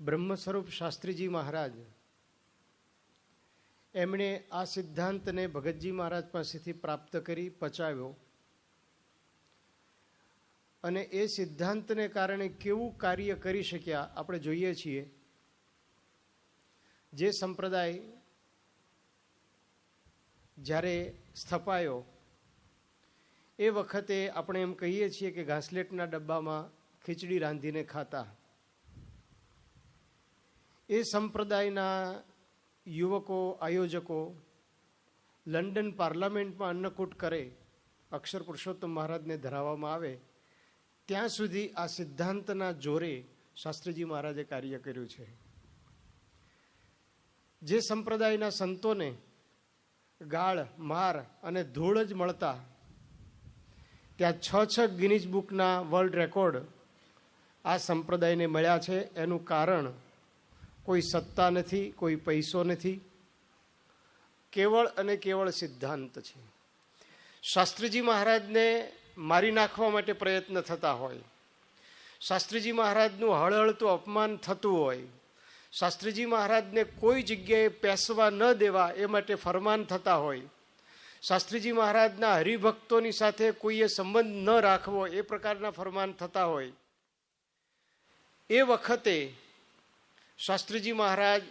બ્રહ્મ સ્વરૂપ શાસ્ત્રીજી મહારાજ એમણે આ સિદ્ધાંતને ભગતજી મહારાજ પાસેથી પ્રાપ્ત કરી પચાવ્યો અને એ સિદ્ધાંતને કારણે કેવું કાર્ય કરી શક્યા આપણે જોઈએ છીએ. જે સંપ્રદાય જ્યારે સ્થપાયો એ વખતે આપણે એમ કહીએ છીએ કે ઘાસલેટના ડબ્બામાં ખીચડી રાંધીને ખાતા. એ સંપ્રદાયના યુવકો આયોજકો લંડન પાર્લામેન્ટમાં અન્નકૂટ કરે, અક્ષર પુરુષોત્તમ મહારાજને ધરાવવામાં આવે, ત્યાં સુધી આ સિદ્ધાંતના જોરે શાસ્ત્રીજી મહારાજે કાર્ય કર્યું છે. જે સંપ્રદાયના સંતોને ગાળ માર અને ધૂળ જ મળતા, ત્યાં 6 ગિનીઝ બુકના વર્લ્ડ રેકોર્ડ આ સંપ્રદાયને મળ્યા છે. એનું કારણ કોઈ સત્તા નથી, કોઈ પૈસો નથી, કેવળ અને કેવળ સિદ્ધાંત છે. શાસ્ત્રીજી મહારાજને મારી નાખવા માટે પ્રયત્ન થતા હોય, શાસ્ત્રીજી મહારાજનું હળહળતું અપમાન થતું હોય, શાસ્ત્રીજી મહારાજને કોઈ જગ્યાએ પેસવા ન દેવા એ માટે ફરમાન થતા હોય, શાસ્ત્રીજી મહારાજના હરિભક્તોની સાથે કોઈએ સંબંધ ન રાખવો એ પ્રકારના ફરમાન થતા હોય, એ વખતે શાસ્ત્રીજી મહારાજ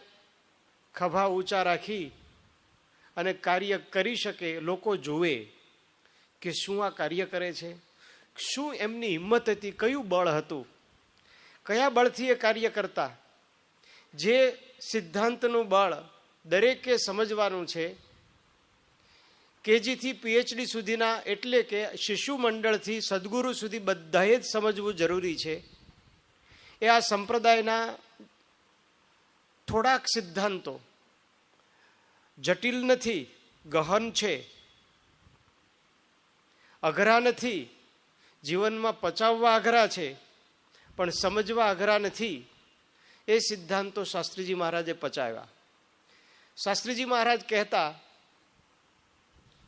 ખભા ઊંચા રાખી અને કાર્ય કરી શકે, લોકો જોવે કે શું આ કાર્ય કરે છે, શું એમની હિંમત હતી, કયું બળ હતું, કયા બળથી એ કાર્ય કરતા. જે સિદ્ધાંતનું બળ દરેકે સમજવાનું છે. કેજીથી પીએચડી સુધીના એટલે કે શિશુ મંડળથી સદગુરુ સુધી બધાએ જ સમજવું જરૂરી છે. એ આ સંપ્રદાયના થોડાક સિદ્ધાંતો જટિલ નથી, ગહન છે, અઘરા નથી, જીવનમાં પચાવવા અઘરા છે, પણ સમજવા અઘરા નથી. એ સિદ્ધાંતો શાસ્ત્રીજી મહારાજે પચાવ્યા. શાસ્ત્રીજી મહારાજ કહેતા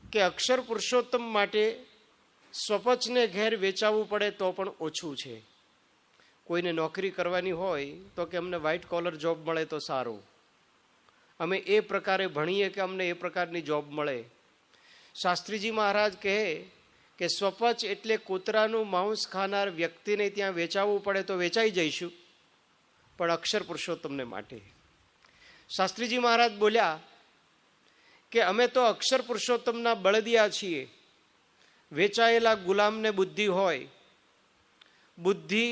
કે અક્ષર પુરુષોત્તમ માટે સ્વપચને ઘેર વેચાવવું પડે તો પણ ઓછું છે. કોઈને નોકરી કરવાની હોય તો કે અમને વ્હાઇટ કોલર જોબ મળે તો સારું, અમે એ પ્રકારે ભણીએ કે અમને એ પ્રકારની જોબ મળે. શાસ્ત્રીજી મહારાજ કહે કે સ્વપચ એટલે કૂતરાનું માંસ ખાનાર વ્યક્તિને ત્યાં વેચાવવું પડે તો વેચાઈ જઈશું, પણ અક્ષર પુરુષોત્તમને માટે. શાસ્ત્રીજી મહારાજ બોલ્યા કે અમે તો અક્ષર પુરુષોત્તમના બળદિયા છીએ. વેચાયેલા ગુલામને બુદ્ધિ હોય, બુદ્ધિ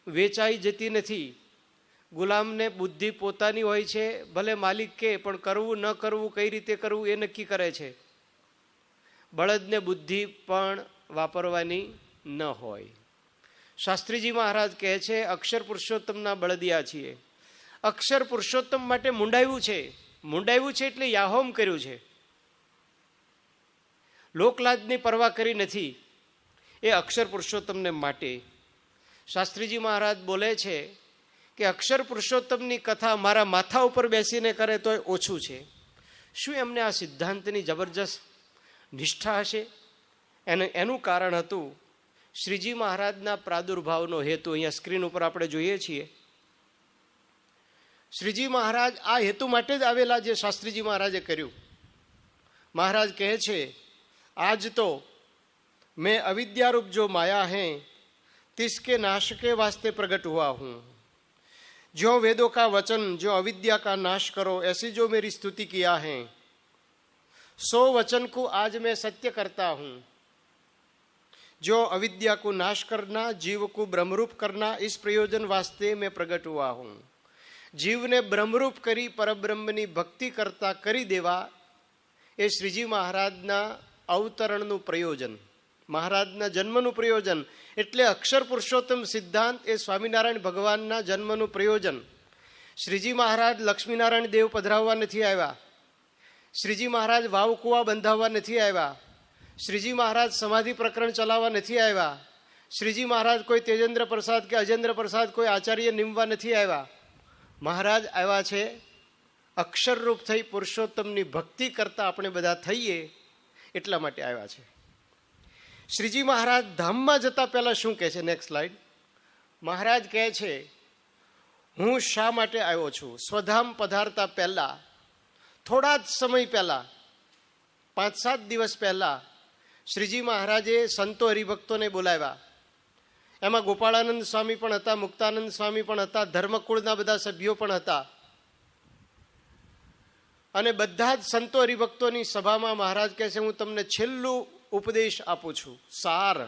વેચાઈ જતી નથી. ગુલામને બુદ્ધિ પોતાની હોય છે, ભલે માલિક કે, પણ કરવું ન કરવું, કઈ રીતે કરવું એ નક્કી કરે છે. બળદને બુદ્ધિ પણ વાપરવાની ન હોય. શાસ્ત્રીજી મહારાજ કહે છે અક્ષર પુરુષોત્તમના બળદિયા છીએ. અક્ષર પુરુષોત્તમ માટે મુંડાવ્યું છે. મુંડાવ્યું છે એટલે યાહોમ કર્યું છે, લોકલાજની પરવા કરી નથી. એ અક્ષર પુરુષોત્તમને માટે. શાસ્ત્રીજી મહારાજ બોલે છે કે અક્ષર પુરુષોત્તમની કથા મારા માથા ઉપર બેસીને કરે તોય ઓછું છે. શું એમને આ સિદ્ધાંતની જબરજસ્ત નિષ્ઠા હશે? એનું કારણ હતું શ્રીજી મહારાજના પ્રાદુર્ભાવનો હેતુ. અહીંયા સ્ક્રીન ઉપર આપણે જોઈએ છીએ. શ્રીજી મહારાજ આ હેતુ માટે જ આવેલા જે શાસ્ત્રીજી મહારાજે કર્યું. મહારાજ કહે છે આજ તો मैं अविद्यारूप जो माया है तिसके नाश के वास्ते प्रकट हुआ हूँ. जो वेदों का वचन जो अविद्या का नाश करो ऐसी जो मेरी स्तुति किया है, सो वचन को आज मैं सत्य करता हूँ. जो अविद्या को नाश करना, जीव को ब्रह्मरूप करना, इस प्रयोजन वास्ते मैं प्रकट हुआ हूँ. જીવને બ્રહ્મરૂપ કરી પરબ્રહ્મની ભક્તિ કરતા કરી દેવા એ શ્રીજી મહારાજના અવતરણનું પ્રયોજન, મહારાજના જન્મનું પ્રયોજન. એટલે અક્ષર પુરુષોત્તમ સિદ્ધાંત એ સ્વામિનારાયણ ભગવાનના જન્મનું પ્રયોજન. શ્રીજી મહારાજ લક્ષ્મીનારાયણ દેવ પધરાવવા નથી આવ્યા, શ્રીજી મહારાજ વાવ કુવા બંધાવવા નથી આવ્યા, શ્રીજી મહારાજ સમાધિ પ્રકરણ ચલાવવા નથી આવ્યા, શ્રીજી મહારાજ કોઈ તેજેન્દ્ર પ્રસાદ કે અજેન્દ્ર પ્રસાદ કોઈ આચાર્ય નિમવા નથી આવ્યા. મહારાજ આવ્યા છે અક્ષરરૂપ થઈ પુરુષોત્તમની ભક્તિ કરતા આપણે બધા થઈએ એટલા માટે આવ્યા છે. શ્રીજી મહારાજ ધામમાં જતા પહેલા શું કહે છે? Next slide. મહારાજ કહે છે હું શા માટે આવ્યો છું? સ્વધામ પધારતા પહેલા, થોડા જ સમય પહેલા, 5-7 દિવસ પહેલા શ્રીજી મહારાજે સંતો હરિભક્તોને બોલાવ્યા. એમાં ગોપાળાનંદ સ્વામી પણ હતા, મુક્તાનંદ સ્વામી પણ હતા, ધર્મકુળના બધા સભ્યો પણ હતા. અને બધા જ સંતો હરિભક્તોની સભામાં મહારાજ કહે છે, હું તમને છેલ્લું ઉપદેશ આપું છું, સાર.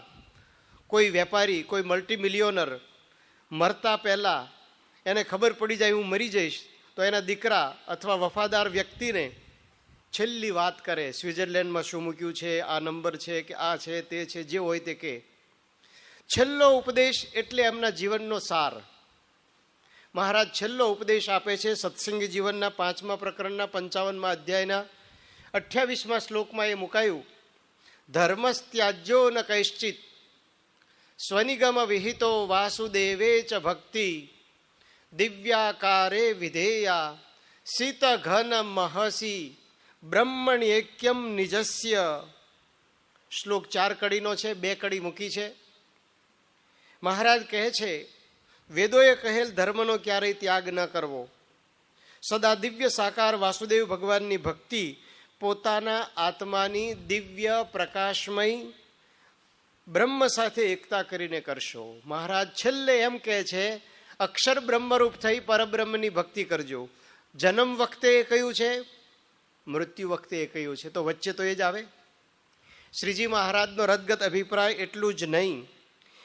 કોઈ વેપારી, કોઈ મલ્ટીમિલિયોનર મરતા પહેલા એને ખબર પડી જાય હું મરી જઈશ, તો એના દીકરા અથવા વફાદાર વ્યક્તિને છેલ્લી વાત કરે. સ્વિટ્ઝરલેન્ડમાં શું મૂક્યું છે, આ નંબર છે કે આ છે તે છે, જે હોય તે કે. છેલ્લો ઉપદેશ એટલે એમના જીવનનો સાર. મહારાજ છેલ્લો ઉપદેશ આપે છે સત્સંગી જીવનના 5મા પ્રકરણના 55મા અધ્યાયના 28મા શ્લોકમાં. એ મુકાયું, ધર્મસ્ત્યાજ્યો ન કૈશ્ચિત સ્વનિગમ વિહિતો વાસુદેવે ચ ભક્તિ દિવ્યાકારે વિધેયા શીત ઘન મહસી બ્રહ્મણ્યૈક્યમ નિજસ્ય. શ્લોક 4 કડીનો છે, 2 કડી મૂકી છે. મહારાજ કહે છે, વેદોએ કહેલ ધર્મનો ક્યારેય ત્યાગ ન કરવો. સદા દિવ્ય સાકાર વાસુદેવ ભગવાનની ભક્તિ પોતાના આત્માની દિવ્ય પ્રકાશમય બ્રહ્મ સાથે એકતા કરીને કરશો. મહારાજ છેલ્લે એમ કહે છે, અક્ષર બ્રહ્મરૂપ થઈ પરબ્રહ્મની ભક્તિ કરજો. જન્મ વખતે એ કહ્યું છે, મૃત્યુ વખતે એ કહ્યું છે, તો વચ્ચે તો એ જ આવે. શ્રીજી મહારાજનો રદગત અભિપ્રાય એટલું જ નહીં,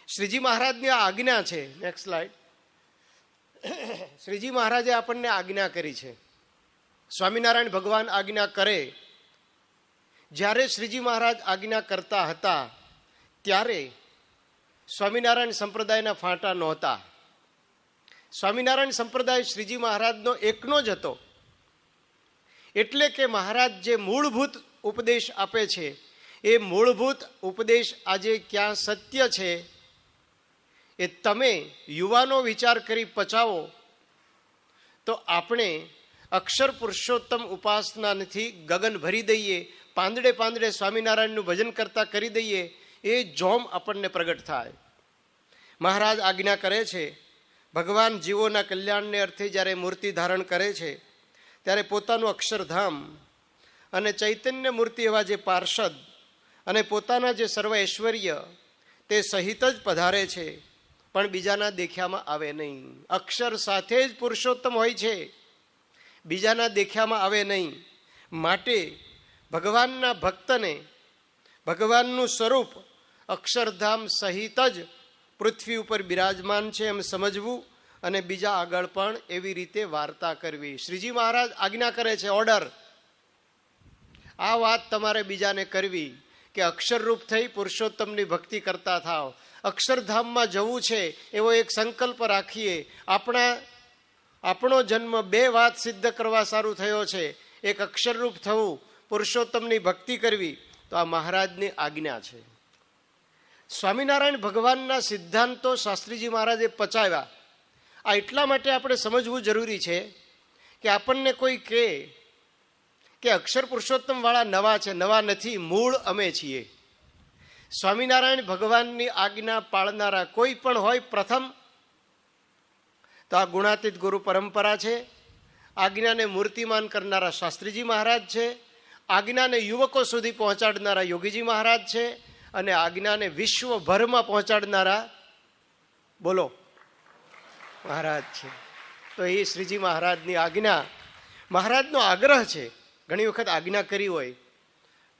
શ્રીજી મહારાજની આજ્ઞા છે. Next slide. શ્રીજી મહારાજે આપણને આજ્ઞા કરી છે. સ્વામિનારાયણ ભગવાન આજ્ઞા કરે. જ્યારે શ્રીજી મહારાજ આજ્ઞા કરતા હતા ત્યારે સ્વામિનારાયણ સંપ્રદાયના ફાંટા નહોતા. સ્વામિનારાયણ સંપ્રદાય શ્રીજી મહારાજનો એકનો જ હતો. એટલે કે મહારાજ જે મૂળભૂત ઉપદેશ આપે છે એ મૂળભૂત ઉપદેશ આજે ક્યાં સત્ય છે એ તમે યુવાનો વિચાર કરી પચાવો તો આપણે અક્ષર પુરુષોત્તમ ઉપાસનાથી ગગન ભરી દઈએ, પાંદડે પાંદડે સ્વામિનારાયણનું ભજન કરતા કરી દઈએ, એ જોમ આપણને પ્રગટ થાય. મહારાજ આજ્ઞા કરે છે, ભગવાન જીવોના કલ્યાણને અર્થે જ્યારે મૂર્તિ ધારણ કરે છે ત્યારે પોતાનું અક્ષરધામ અને ચૈતન્ય મૂર્તિ એવા જે પાર્ષદ અને પોતાના જે સર્વ ઐશ્વર્ય તે સહિત જ પધારે છે, પણ બીજાના દેખ્યામાં આવે નહીં. અક્ષર સાથે જ પુરુષોત્તમ હોય છે, બીજાના દેખ્યામાં આવે નહીં. માટે ભગવાનના ભક્તને ભગવાનનું સ્વરૂપ અક્ષરધામ સહિત જ પૃથ્વી ઉપર બિરાજમાન છે એમ સમજવું અને બીજા આગળ પણ એવી રીતે વાર્તા કરવી. શ્રીજી મહારાજ આજ્ઞા કરે છે, ઓર્ડર, આ વાત તમારે બીજાને કરવી કે અક્ષરરૂપ થઈ પુરુષોત્તમની ભક્તિ કરતા થાવ. અક્ષરધામમાં જવું છે એવો એક સંકલ્પ રાખીએ. આપણો જન્મ 2 વાત સિદ્ધ કરવા સારું થયો છે, એક અક્ષરરૂપ થવું, પુરુષોત્તમની ભક્તિ કરવી. તો આ મહારાજની આજ્ઞા છે. સ્વામિનારાયણ ભગવાનના સિદ્ધાંતો શાસ્ત્રીજી મહારાજે પચાવ્યા. આ એટલા માટે આપણે સમજવું જરૂરી છે કે આપણને કોઈ કહે કે અક્ષર પુરુષોત્તમ વાળા નવા છે, નવા નથી, મૂળ અમે છીએ. સ્વામિનારાયણ ભગવાનની આજ્ઞા પાળનારા કોઈ પણ હોય, પ્રથમ તો આ ગુણાતીત ગુરુ પરંપરા છે. આજ્ઞાને મૂર્તિમાન કરનારા શાસ્ત્રીજી મહારાજ છે. આજ્ઞાને યુવકો સુધી પહોંચાડનારા યોગીજી મહારાજ છે. અને આજ્ઞાને વિશ્વભરમાં પહોંચાડનારા બોલો મહારાજ છે. તો એ શ્રીજી મહારાજની આજ્ઞા, મહારાજનો આગ્રહ છે. ઘણી વખત આજ્ઞા કરી હોય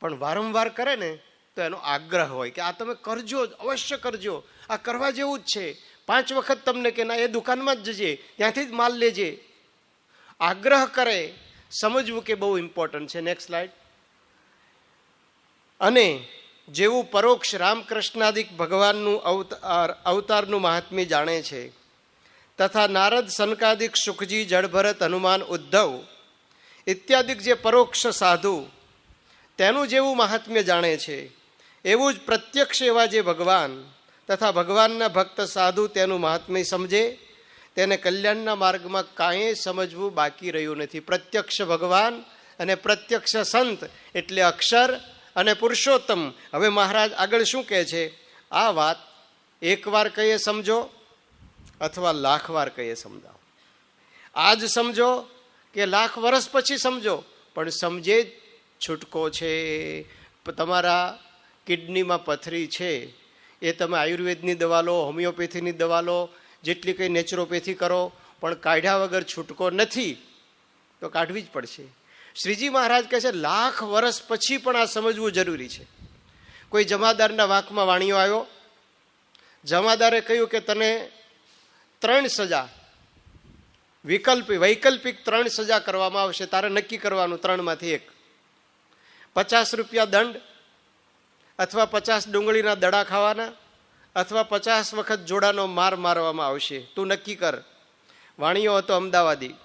પણ વારંવાર કરે ને તો એનો આગ્રહ હોય કે આ તમે કરજો, અવશ્ય કરજો, આ કરવા જેવું જ છે. 5 વખત તમને કે ના એ દુકાનમાં જ જજે, ત્યાંથી જ માલ લેજે. આગ્રહ કરે, સમજવું કે બહુ ઇમ્પોર્ટન્ટ છે. Next slide. અને જેવું પરોક્ષ રામકૃષ્ણાદિક ભગવાનનું અવતારનું મહાત્મ્ય જાણે છે તથા નારદ સનકાદિક સુખજી જળભરત હનુમાન ઉદ્ધવ ઇત્યાદિક જે પરોક્ષ સાધુ તેનું જેવું મહાત્મ્ય જાણે છે, એવું જ પ્રત્યક્ષ એવા જે ભગવાન તથા ભગવાનના ભક્ત સાધુ તેનું મહાત્મ્ય સમજે, તેને કલ્યાણના માર્ગમાં કાંઈ સમજવું બાકી રહ્યું નથી. પ્રત્યક્ષ ભગવાન અને પ્રત્યક્ષ સંત એટલે અક્ષર અને પુરુષોત્તમ. હવે મહારાજ આગળ શું કહે છે? આ વાત 1 વાર કહીએ સમજો અથવા 1,00,000 વાર કહીએ સમજાવો. આજ સમજો કે લાખ વર્ષ પછી સમજો, પણ સમજે જ છૂટકો છે. તમારા કિડનીમાં પથરી છે, એ તમે આયુર્વેદની દવા લો, હોમિયોપેથીની દવા લો, જેટલી કંઈ નેચરોપેથી કરો, પણ કાઢ્યા વગર છૂટકો નથી, તો કાઢવી જ પડશે. શ્રીજી મહારાજ કહે છે લાખ વર્ષ પછી પણ આ સમજવું જરૂરી છે. કોઈ જમાદારના વાંકમાં વાણિયો આવ્યો. જમાદારે કહ્યું કે તને 3 સજા, વૈકલ્પિક 3 સજા કરવામાં આવશે, તારે નક્કી કરવાનું 3માંથી 1. 50 રૂપિયા દંડ, અથવા 50 ડુંગળીના દડા ખાવાના, અથવા 50 વખત જોડાનો માર મારવામાં આવશે, તું નક્કી કર. વાણિયો હતો અમદાવાદી.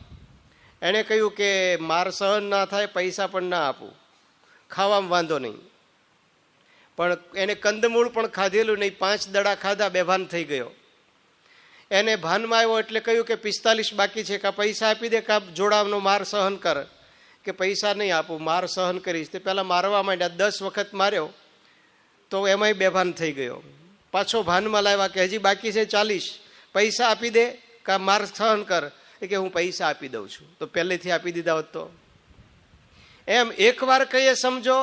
એણે કહ્યું કે માર સહન ના થાય, પૈસા પણ ના આપું, ખાવામાં વાંધો નહીં. પણ એને કંદમૂળ પણ ખાધેલું નહીં, 5 દડા ખાધા, બેભાન થઈ ગયો. એને ભાનમાં આવ્યો એટલે કહ્યું કે 45 બાકી છે, કાં પૈસા આપી દે, કાં જોડાનો માર સહન કર. કે પૈસા નહીં આપું, માર સહન કરીશ. તે પહેલાં મારવા માંડ્યા, 10 વખત માર્યો તો એમાંય બેભાન થઈ ગયો. પાછો ભાનમાં લાવ્યા કે હજી બાકી છે 40, પૈસા આપી દે કાં માર સહન કર. કે હું પૈસા આપી દઉં છું. તો પહેલેથી આપી દીધા હોત તો. એમ એકવાર કહીએ સમજો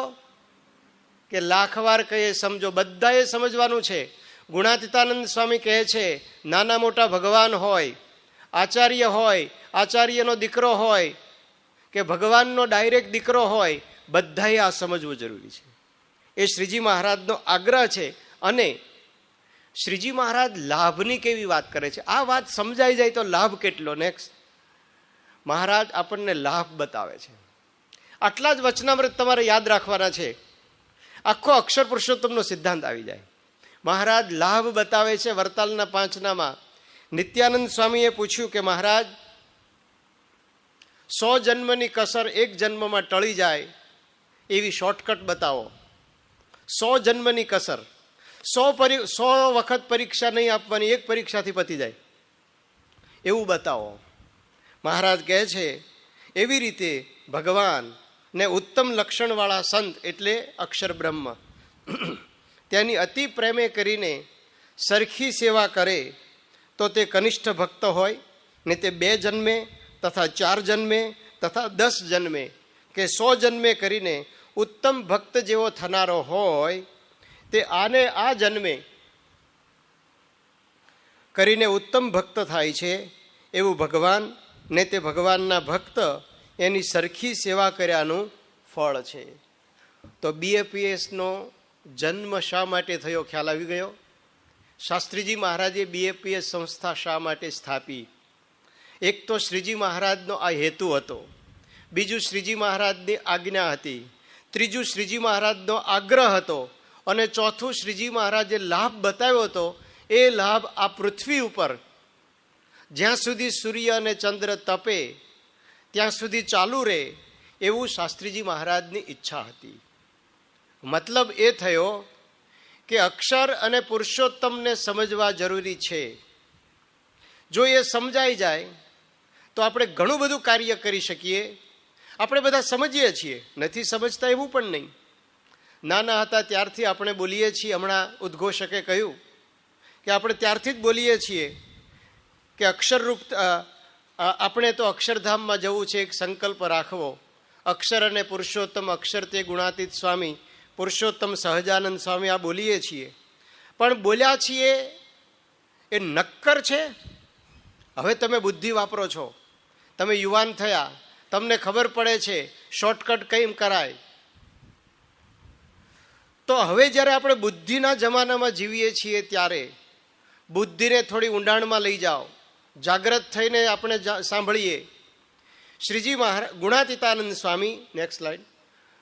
કે લાખ વાર કહીએ સમજો, બધાએ સમજવાનું છે. ગુણાતીતાનંદ સ્વામી કહે છે નાના મોટા ભગવાન હોય, આચાર્ય હોય, આચાર્યનો દીકરો હોય કે ભગવાનનો ડાયરેક્ટ દીકરો હોય, બધાએ આ સમજવું જરૂરી છે. એ શ્રીજી મહારાજનો આગ્રહ છે. અને શ્રીજી મહારાજ લાભની કેવી વાત કરે છે. આ વાત સમજાઈ જાય તો લાભ કેટલો. નેક્સ્ટ, મહારાજ આપણને લાભ બતાવે છે. આટલા જ વચનામૃત તમારે યાદ રાખવાના છે. આખો અક્ષર પુરુષોત્તમનો સિદ્ધાંત આવી જાય. મહારાજ લાભ બતાવે છે. વરતાલના 5નામાં નિત્યાનંદ સ્વામીએ પૂછ્યું કે મહારાજ 100 જન્મની કસર 1 જન્મમાં ટળી જાય એવી શોર્ટકટ બતાવો. 100 જન્મની કસર, 100 વખત પરીક્ષા નહીં આપવાની, 1 પરીક્ષાથી પતી જાય એવું બતાવો. મહારાજ કહે છે એવી રીતે ભગવાન ને ઉત્તમ લક્ષણવાળા સંત એટલે અક્ષર બ્રહ્મ તેની અતિ પ્રેમે કરીને સરખી સેવા કરે તો તે કનિષ્ઠ ભક્ત હોય ને તે 2 જન્મે તથા 4 જન્મે તથા 10 જન્મે કે 100 જન્મે કરીને ઉત્તમ ભક્ત જેવો થનારો હોય, તે આને આ જન્મે કરીને ઉત્તમ ભક્ત થાય છે એવું ભગવાન ને તે ભગવાનના ભક્ત એની સરખી સેવા કર્યાનું ફળ છે. તો BAPSનો જન્મ શા માટે થયો ખ્યાલ આવી ગયો. શાસ્ત્રીજી મહારાજે BAPS સંસ્થા શા માટે સ્થાપી. એક તો શ્રીજી મહારાજનો આ હેતુ હતો, બીજું શ્રીજી મહારાજની આજ્ઞા હતી, ત્રીજું શ્રીજી મહારાજનો આગ્રહ હતો, અને ચોથું શ્રીજી મહારાજે લાભ બતાવ્યો હતો. એ લાભ આ પૃથ્વી ઉપર જ્યાં સુધી સૂર્ય અને ચંદ્ર તપે ત્યાં સુધી ચાલુ રહે એવું શાસ્ત્રીજી મહારાજની ઈચ્છા હતી. મતલબ એ થયો કે અક્ષર અને પુરુષોત્તમને સમજવા જરૂરી છે. જો એ સમજાઈ જાય તો આપણે ઘણું બધું કાર્ય કરી શકીએ. આપણે બધા સમજીએ છીએ, નથી સમજતા એવું પણ નહીં. નાના હતા ત્યારથી આપણે બોલીએ છીએ. હમણાં ઉદ્ઘોષકે કહ્યું કે આપણે ત્યારથી જ બોલીએ છીએ કે અક્ષરરૂપ આપણે તો અક્ષરધામમાં જવું છે, એક સંકલ્પ રાખવો. અક્ષર અને પુરુષોત્તમ, અક્ષર તે ગુણાતીત સ્વામી, પુરુષોત્તમ સહજાનંદ સ્વામી, આ બોલીએ છીએ. પણ બોલ્યા છીએ એ નક્કર છે. હવે તમે બુદ્ધિ વાપરો છો, તમે યુવાન થયા, તમને ખબર પડે છે શોર્ટકટ કેમ કરાય. તો હવે જ્યારે આપણે બુદ્ધિના જમાનામાં જીવીએ છીએ ત્યારે બુદ્ધિને થોડી ઊંડાણમાં લઈ જાઓ, જાગ્રત થઈને આપણે સાંભળીએ. શ્રીજી મહારાજ ગુણાતીતાનંદ સ્વામી, નેક્સ્ટ સ્લાઇડ,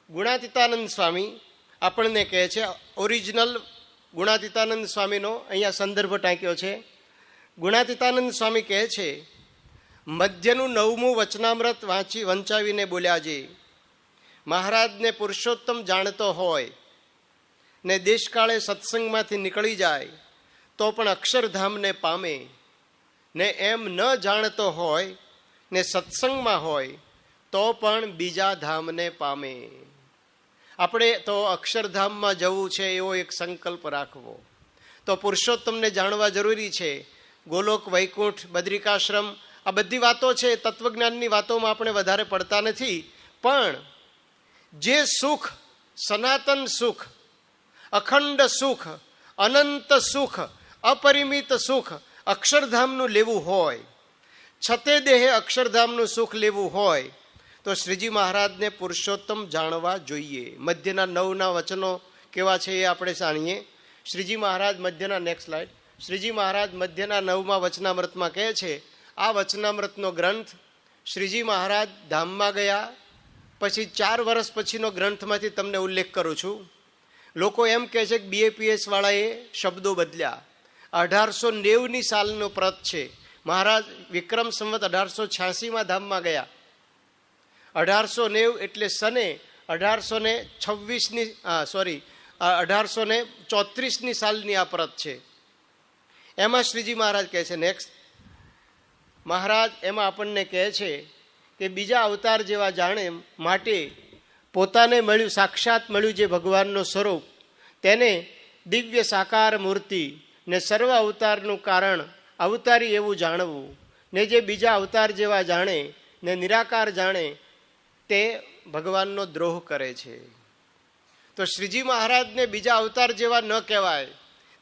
ગુણાતીતાનંદ સ્વામી આપણને કહે છે, ઓરિજિનલ ગુણાતીતાનંદ સ્વામીનો અહીંયા સંદર્ભ ટાંક્યો છે. ગુણાતીતાનંદ સ્વામી કહે છે મધ્યનું 9મું વચનામૃત વંચાવીને બોલ્યા છે, મહારાજને પુરુષોત્તમ જાણતો હોય ને દેશકાળે સત્સંગમાંથી નીકળી જાય તો પણ અક્ષરધામને પામે, ને એમ ન જાણતો હોય ને સત્સંગમાં હોય તો પણ બીજા ધામને પામે. આપણે તો અક્ષરધામમાં જવું છે એવો એક સંકલ્પ રાખવો. તો પુરુષોત્તમને જાણવા જરૂરી છે. ગોલોક, વૈકુંઠ, બદ્રિકાશ્રમ આ બધી વાતો છે, તત્વજ્ઞાનની વાતોમાં આપણે વધારે પડતા નથી, પણ જે સુખ, સનાતન સુખ, અખંડ સુખ, અનંત સુખ, અપરિમિત સુખ અક્ષરધામનું લેવું હોય, છતે દેહે અક્ષરધામનું સુખ લેવું હોય તો શ્રીજી મહારાજને પુરુષોત્તમ જાણવા જોઈએ. મધ્યના 9ના વચનો કેવા છે એ આપણે જાણીએ. શ્રીજી મહારાજ મધ્યના, નેક્સ્ટ સ્લાઇડ, શ્રીજી મહારાજ મધ્યના 9મા વચનામૃતમાં કહે છે, આ વચનામૃતનો ગ્રંથ શ્રીજી મહારાજ ધામમાં ગયા પછી 4 વર્ષ પછીનો ગ્રંથમાંથી તમને ઉલ્લેખ કરું છું. લોકો એમ કહે છે કે BAPS વાળાએ શબ્દો બદલ્યા. 1890ની સાલનો પ્રત છે. મહારાજ વિક્રમ સંવત 1886માં ધામમાં ગયા. 1890 એટલે સને 1834ની સાલની આ પ્રત છે. એમાં શ્રીજી મહારાજ કહે છે, નેક્સ્ટ, મહારાજ એમાં આપણને કહે છે કે બીજા અવતાર જેવા જાણે માટે પોતાને મળ્યું, સાક્ષાત મળ્યું જે ભગવાનનું સ્વરૂપ, તેને દિવ્ય સાકાર મૂર્તિ ને સર્વ અવતારનું કારણ અવતારી એવું જાણવું, ને જે બીજા અવતાર જેવા જાણે ને નિરાકાર જાણે તે ભગવાનનો દ્રોહ કરે છે. તો શ્રીજી મહારાજને બીજા અવતાર જેવા ન કહેવાય.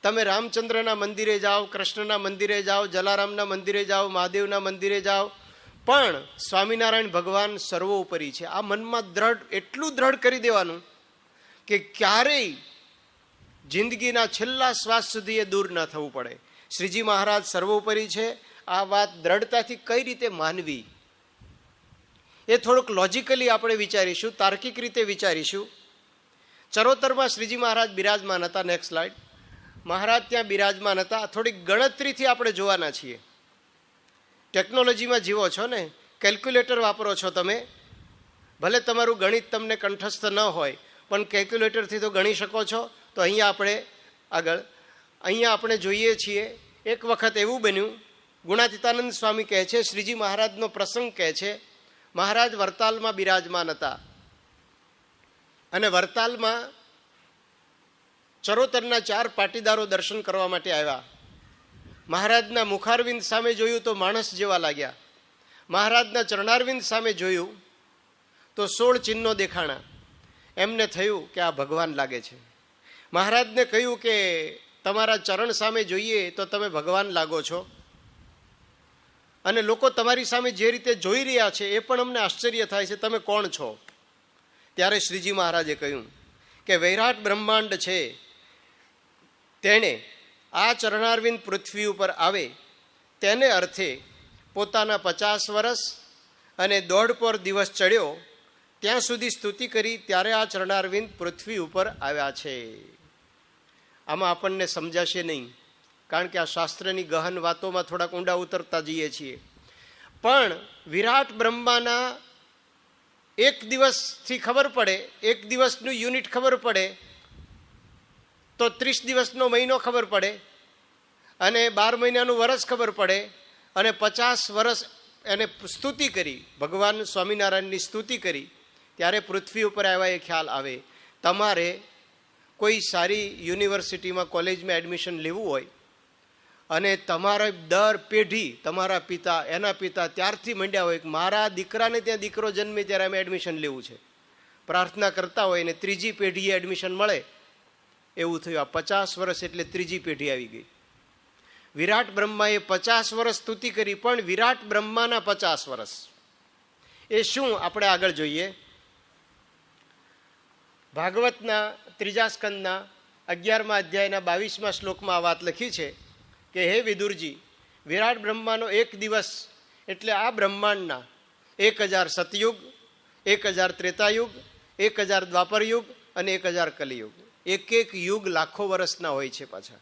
તમે રામચંદ્રના મંદિરે જાઓ, કૃષ્ણના મંદિરે જાઓ, જલારામના મંદિરે જાઓ, મહાદેવના મંદિરે જાઓ, પણ સ્વામિનારાયણ ભગવાન સર્વોપરી છે. આ મનમાં એટલું દ્રઢ કરી દેવાનું કે ક્યારેય જિંદગીના છેલ્લા શ્વાસ સુધી એ દૂર ન થવું પડે. શ્રીજી મહારાજ સર્વોપરી છે. આ વાત દ્રઢતાથી કઈ રીતે માનવી એ થોડુંક લોજિકલી આપણે વિચારીશું, તાર્કિક રીતે વિચારીશું. ચરોતરમાં શ્રીજી મહારાજ બિરાજમાન હતા. Next slide. મહારાજ ત્યાં બિરાજમાન હતા. થોડીક ગણતરીથી આપણે જોવાના છીએ. ટેકનોલોજીમાં જીવો છો ને, કેલ્ક્યુલેટર વાપરો છો તમે, ભલે તમારું ગણિત તમને કંઠસ્થ ન હોય પણ કેલ્ક્યુલેટરથી તો ગણી શકો છો. તો અહીંયા આપણે જોઈએ છીએ, એક વખત એવું બન્યું, ગુણાતીતાનંદ સ્વામી કહે છે, શ્રીજી મહારાજનો પ્રસંગ કહે છે, મહારાજ વરતાલમાં બિરાજમાન હતા અને વરતાલમાં ચરોતરના 4 પાટીદારો દર્શન કરવા માટે આવ્યા. મહારાજના મુખારવિંદ સામે જોયું તો માણસ જેવા લાગ્યા. મહારાજના ચરણારવિંદ સામે જોયું તો 16 ચિહ્નો દેખાણા. એમને થયું કે આ ભગવાન લાગે છે. મહારાજને કહ્યું કે તમારા ચરણ સામે જોઈએ તો તમે ભગવાન લાગો છો, અને લોકો તમારી સામે જે રીતે જોઈ રહ્યા છે એ પણ અમને આશ્ચર્ય થાય છે, તમે કોણ છો? ત્યારે શ્રીજી મહારાજે કહ્યું કે વૈરાટ બ્રહ્માંડ છે તેણે આ ચરણારવિંદ પૃથ્વી ઉપર આવે તેને અર્થે પોતાના 50 વર્ષ અને 1.5 દિવસ ચડ્યો ત્યાં સુધી સ્તુતિ કરી, ત્યારે આ ચરણારવિંદ પૃથ્વી ઉપર આવ્યા છે. આમાં આપણને સમજાશે નહીં, કારણ કે આ શાસ્ત્રની ગહન વાતોમાં થોડાક ઊંડા ઉતરતા જઈએ છીએ. પણ વિરાટ બ્રહ્માના 1 દિવસથી ખબર પડે, 1 દિવસનું યુનિટ ખબર પડે તો 30 દિવસનો મહિનો ખબર પડે, અને 12 મહિનાનું વર્ષ ખબર પડે, અને 50 વર્ષ એને સ્તુતિ કરી, ભગવાન સ્વામિનારાયણની સ્તુતિ કરી, ત્યારે પૃથ્વી ઉપર આવ્યા એ ખ્યાલ આવે. તમારે કોઈ સારી યુનિવર્સિટીમાં, કોલેજમાં એડમિશન લેવું હોય અને તમારે દર પેઢી, તમારા પિતા, એના પિતા ત્યારથી મંડ્યા હોય કે મારા દીકરાને ત્યાં દીકરો જન્મે ત્યારે અમે એડમિશન લેવું છે, પ્રાર્થના કરતા હોય ને 3જી પેઢીએ એડમિશન મળે, એવું થયું. આ 50 વર્ષ એટલે 3જી પેઢી આવી ગઈ. વિરાટ બ્રહ્માએ 50 વર્ષ સ્તુતિ કરી, પણ વિરાટ બ્રહ્માના 50 વર્ષ એ શું આપણે આગળ જોઈએ. ભાગવતના 3જા સ્કંદના 11મા અધ્યાયના 22મા શ્લોકમાં આ વાત લખી છે કે હે વિદુરજી, વિરાટ બ્રહ્માનો 1 દિવસ એટલે આ બ્રહ્માંડના 1000 સતયુગ, 1000 ત્રેતાયુગ, 1000 દ્વાપરયુગ અને 1000 કલિયુગ. એક યુગ લાખો વર્ષના હોય છે પાછા.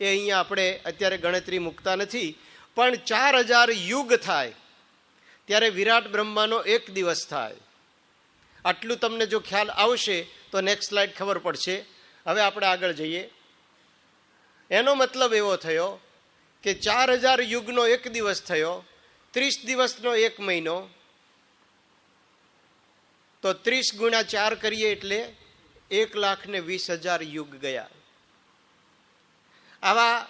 એ અહીંયા આપણે અત્યારે ગણતરી મૂકતા નથી, પણ 4000 યુગ થાય ત્યારે વિરાટ બ્રહ્માનો 1 દિવસ થાય. આટલું તમને જો ખ્યાલ આવશે તો નેક્સ્ટ સ્લાઇડ ખબર પડશે. હવે આપણે આગળ જઈએ. એનો મતલબ એવો થયો કે 4000 યુગનો 1 દિવસ થયો, 30 દિવસનો 1 મહિનો, તો 30 ગુણ્યા 4 કરીએ એટલે 1,20,000 યુગ ગયા. આવા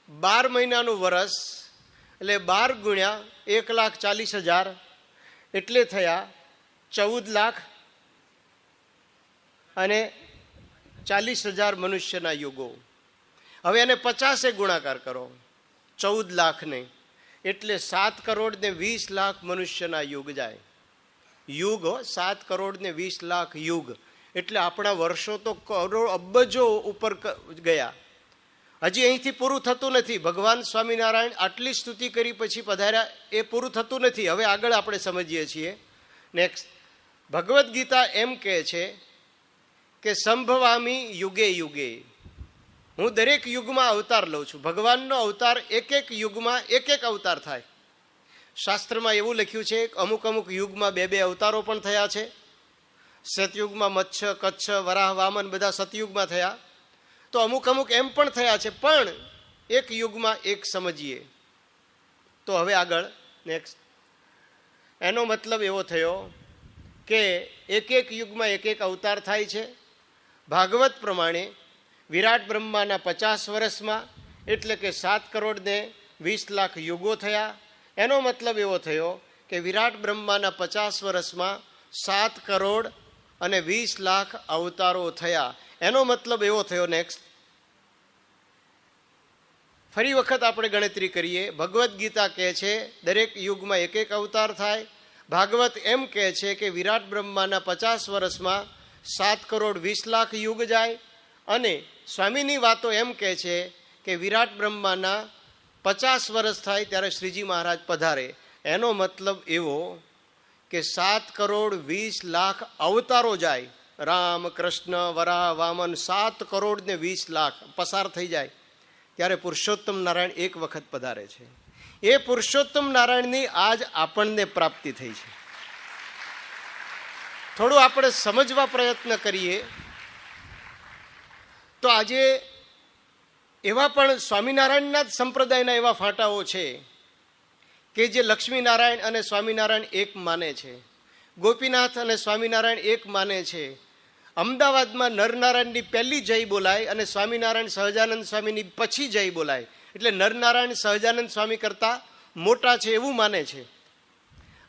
12 મહિનાનું વર્ષ એટલે 12 ગુણ્યા 1,40,000 એટલે થયા 14,40,000 મનુષ્યના યુગો. હવે એને 50 ગુણાકાર કરો 14 લાખને, એટલે 7,20,00,000 મનુષ્યના યુગ જાય. યુગ 7,20,00,000 યુગ, એટલે આપણા વર્ષો તો કરોડો અબજો ઉપર ગયા. હજી અહીંથી પૂરું થતું નથી. ભગવાન સ્વામિનારાયણ આટલી સ્તુતિ કરી પછી પધાર્યા, એ પૂરું થતું નથી. હવે આગળ આપણે સમજીએ છીએ. નેક્સ્ટ, ભગવદ્ ગીતા એમ કહે છે કે સંભવામી યુગે યુગે, હું દરેક યુગમાં અવતાર લઉં છું. ભગવાનનો અવતાર એક એક યુગમાં એક એક અવતાર થાય. શાસ્ત્રમાં એવું લખ્યું છે કે અમુક અમુક યુગમાં 2 અવતારો પણ થયા છે. સતયુગમાં મત્સ્ય, કચ્છ, વરાહ, વામન બધા સતયુગમાં થયા. તો અમુક અમુક એમ પણ થયા છે, પણ એક યુગમાં એક સમજીએ તો. હવે આગળ નેક્સ્ટ, એનો મતલબ એવો થયો કે એક એક યુગમાં એક એક અવતાર થાય છે. ભાગવત પ્રમાણે વિરાટ બ્રહ્માના 50 વર્ષમાં, એટલે કે 7,20,00,000 યુગો થયા. એનો મતલબ એવો થયો કે વિરાટ બ્રહ્માના 50 વર્ષમાં 7,20,00,000 અવતારો થયા. એનો મતલબ એવો થયો. નેક્સ્ટ, ફરી વખત આપણે ગણતરી કરીએ. ભગવદ્ ગીતા કહે છે દરેક યુગમાં એક એક અવતાર થાય. ભાગવત એમ કહે છે કે વિરાટ બ્રહ્માના 50 વર્ષમાં 7,20,00,000 યુગ જાય. અને સ્વામીની વાતો એમ કહે છે કે વિરાટ બ્રહ્માના 50 વર્ષ થાય ત્યારે શ્રીજી મહારાજ પધારે. એનો મતલબ એવો કે 7,20,00,000 અવતારો જાય. રામ, કૃષ્ણ, વરાહ, વામન 7,20,00,000 પસાર થઈ જાય ત્યારે પુરુષોત્તમ નારાયણ એક વખત પધારે છે. એ પુરુષોત્તમ નારાયણની આજ આપણને પ્રાપ્તિ થઈ છે. થોડું આપણે સમજવા પ્રયત્ન કરીએ તો આજે એવા પણ સ્વામિનારાયણના જ સંપ્રદાયના એવા ફાંટાઓ છે કે જે લક્ષ્મીનારાયણ અને સ્વામિનારાયણ એક માને છે. ગોપીનાથ અને સ્વામિનારાયણ એક માને છે. અમદાવાદમાં નરનારાયણની પહેલી જય બોલાય અને સ્વામિનારાયણ સહજાનંદ સ્વામીની પછી જય બોલાય. એટલે નરનારાયણ સહજાનંદ સ્વામી કરતાં મોટા છે એવું માને છે.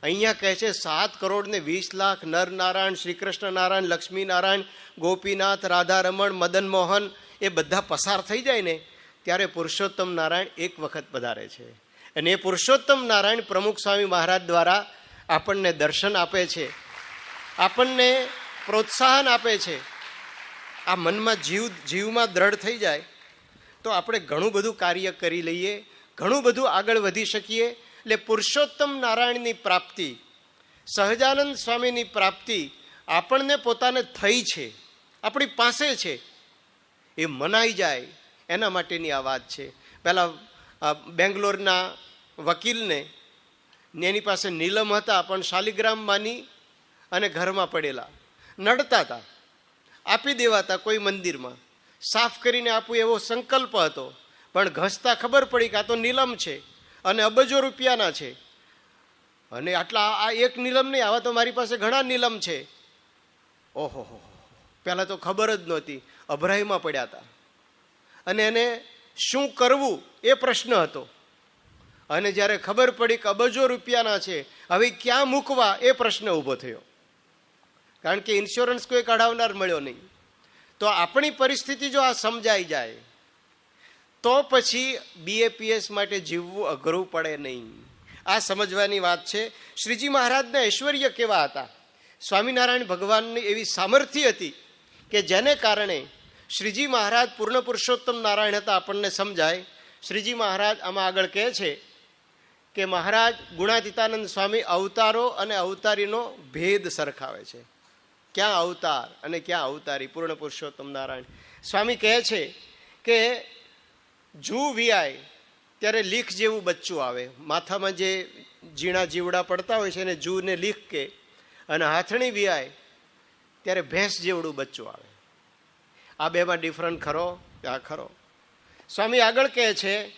અહીંયા કહે છે 7,20,00,000 નરનારાયણ, શ્રીકૃષ્ણ નારાયણ, લક્ષ્મીનારાયણ, ગોપીનાથ, રાધારમણ, મદન મોહન એ બધા પસાર થઈ જાય ને ત્યારે પુરુષોત્તમ નારાયણ એક વખત પધારે છે. અને એ પુરુષોત્તમ નારાયણ પ્રમુખ સ્વામી મહારાજ દ્વારા આપણને દર્શન આપે છે, આપણને પ્રોત્સાહન આપે છે. આ મનમાં જીવમાં દ્રઢ થઈ જાય તો આપણે ઘણું બધું કાર્ય કરી લઈએ, ઘણું બધું આગળ વધી શકીએ. એટલે પુરુષોત્તમ નારાયણની પ્રાપ્તિ, સહજાનંદ સ્વામીની પ્રાપ્તિ આપણને પોતાને થઈ છે, આપણી પાસે છે, એ મનાઈ જાય એના માટેની આ વાત છે. પહેલાં બેંગ્લોરના વકીલને એની પાસે નીલમ હતા, પણ શાલિગ્રામ માની અને ઘરમાં પડેલા નડતા હતા. આપી દેવાતા કોઈ મંદિરમાં, સાફ કરીને આપવું એવો સંકલ્પ હતો. પણ ઘસતા ખબર પડી કે આ તો નીલમ છે અને અબજો રૂપિયાના છે. અને આટલા આ એક નીલમ નહીં, આવા તો મારી પાસે ઘણા નીલમ છે. ઓહો, પહેલાં તો ખબર જ નહોતી, અભરાઈમાં પડ્યા હતા. અને એને શું કરવું એ પ્રશ્ન હતો. અને જ્યારે ખબર પડી કે અબજો રૂપિયાના છે, હવે ક્યાં મૂકવા એ પ્રશ્ન ઊભો થયો. કારણ કે ઇન્સ્યોરન્સ કોઈ કઢાવનાર મળ્યો નહીં. તો આપણી પરિસ્થિતિ જો આ સમજાઈ જાય તો પછી BAPS માટે જીવવું અઘરું પડે નહીં. આ સમજવાની વાત છે. શ્રીજી મહારાજના ઐશ્વર્ય કેવા હતા. સ્વામિનારાયણ ભગવાનની એવી સામર્થ્ય હતી કે જેને કારણે શ્રીજી મહારાજ પૂર્ણ પુરુષોત્તમ નારાયણ હતા. આપણને સમજાય. શ્રીજી મહારાજ આમાં આગળ કહે છે કે મહારાજ ગુણાતીતાનંદ સ્વામી અવતારો અને અવતારીનો ભેદ સરખાવે છે. ક્યાં અવતાર અને ક્યાં અવતારી પૂર્ણ પુરુષોત્તમ નારાયણ. સ્વામી કહે છે કે જૂ વિયાય ત્યારે લીખ જેવું બચ્ચું આવે. માથામાં જે ઝીણા જીવડા પડતા હોય છે એને જૂને લીખ કે, અને હાથણી વિયાય ત્યારે ભેંસ જેવડું બચ્ચું આવે. આ બેમાં ડિફરન્ટ ખરો? આ ખરો. સ્વામી આગળ કહે છે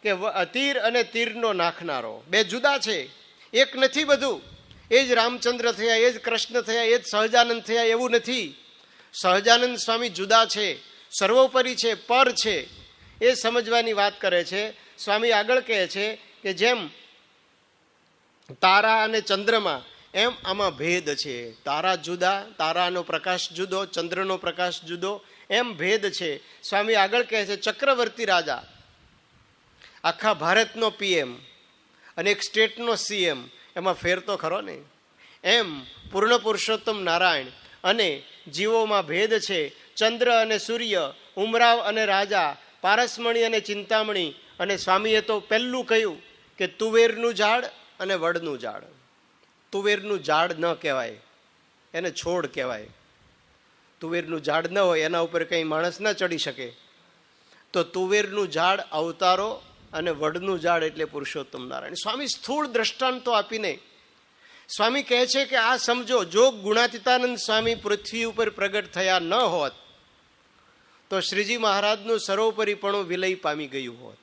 કે તીર અને તીરનો નાખનારો બે જુદા છે, એક નથી બધું. એ જ રામચંદ્ર થયા, એ જ કૃષ્ણ થયા, એ જ સહજાનંદ થયા એવું નથી. સહજાનંદ સ્વામી જુદા છે, સર્વોપરી છે, પર છે. એ સમજવાની વાત કરે છે. સ્વામી આગળ કહે છે કે જેમ તારા અને ચંદ્રમાં એમ આમાં ભેદ છે. તારા જુદા, તારાનો પ્રકાશ જુદો, ચંદ્રનો પ્રકાશ જુદો, એમ ભેદ છે. સ્વામી આગળ કહે છે ચક્રવર્તી રાજા, આખા ભારતનો પીએમ અને એક સ્ટેટનો સીએમ, એમાં ફેર તો ખરો ને. એમ પૂર્ણ પુરુષોત્તમ નારાયણ અને જીવોમાં ભેદ છે. ચંદ્ર અને સૂર્ય, ઉમરાવ અને રાજા, પારસમણી અને ચિંતામણી. અને સ્વામીએ તો પહેલું કહ્યું કે તુવેરનું ઝાડ અને વડનું ઝાડ. તુવેરનું ઝાડ ન કહેવાય, એને છોડ કહેવાય. તુવેરનું ઝાડ ન હોય એના ઉપર કંઈ માણસ ન ચડી શકે. તો તુવેરનું ઝાડ અવતારો અને વડનું ઝાડ એટલે પુરુષોત્તમ નારાયણ. સ્વામી સ્થૂળ દ્રષ્ટાંતો આપીને સ્વામી કહે છે કે આ સમજો, જો ગુણાતીતાનંદ સ્વામી પૃથ્વી ઉપર પ્રગટ થયા ન હોત તો શ્રીજી મહારાજનું સર્વોપરીપણું વિલય પામી ગયું હોત,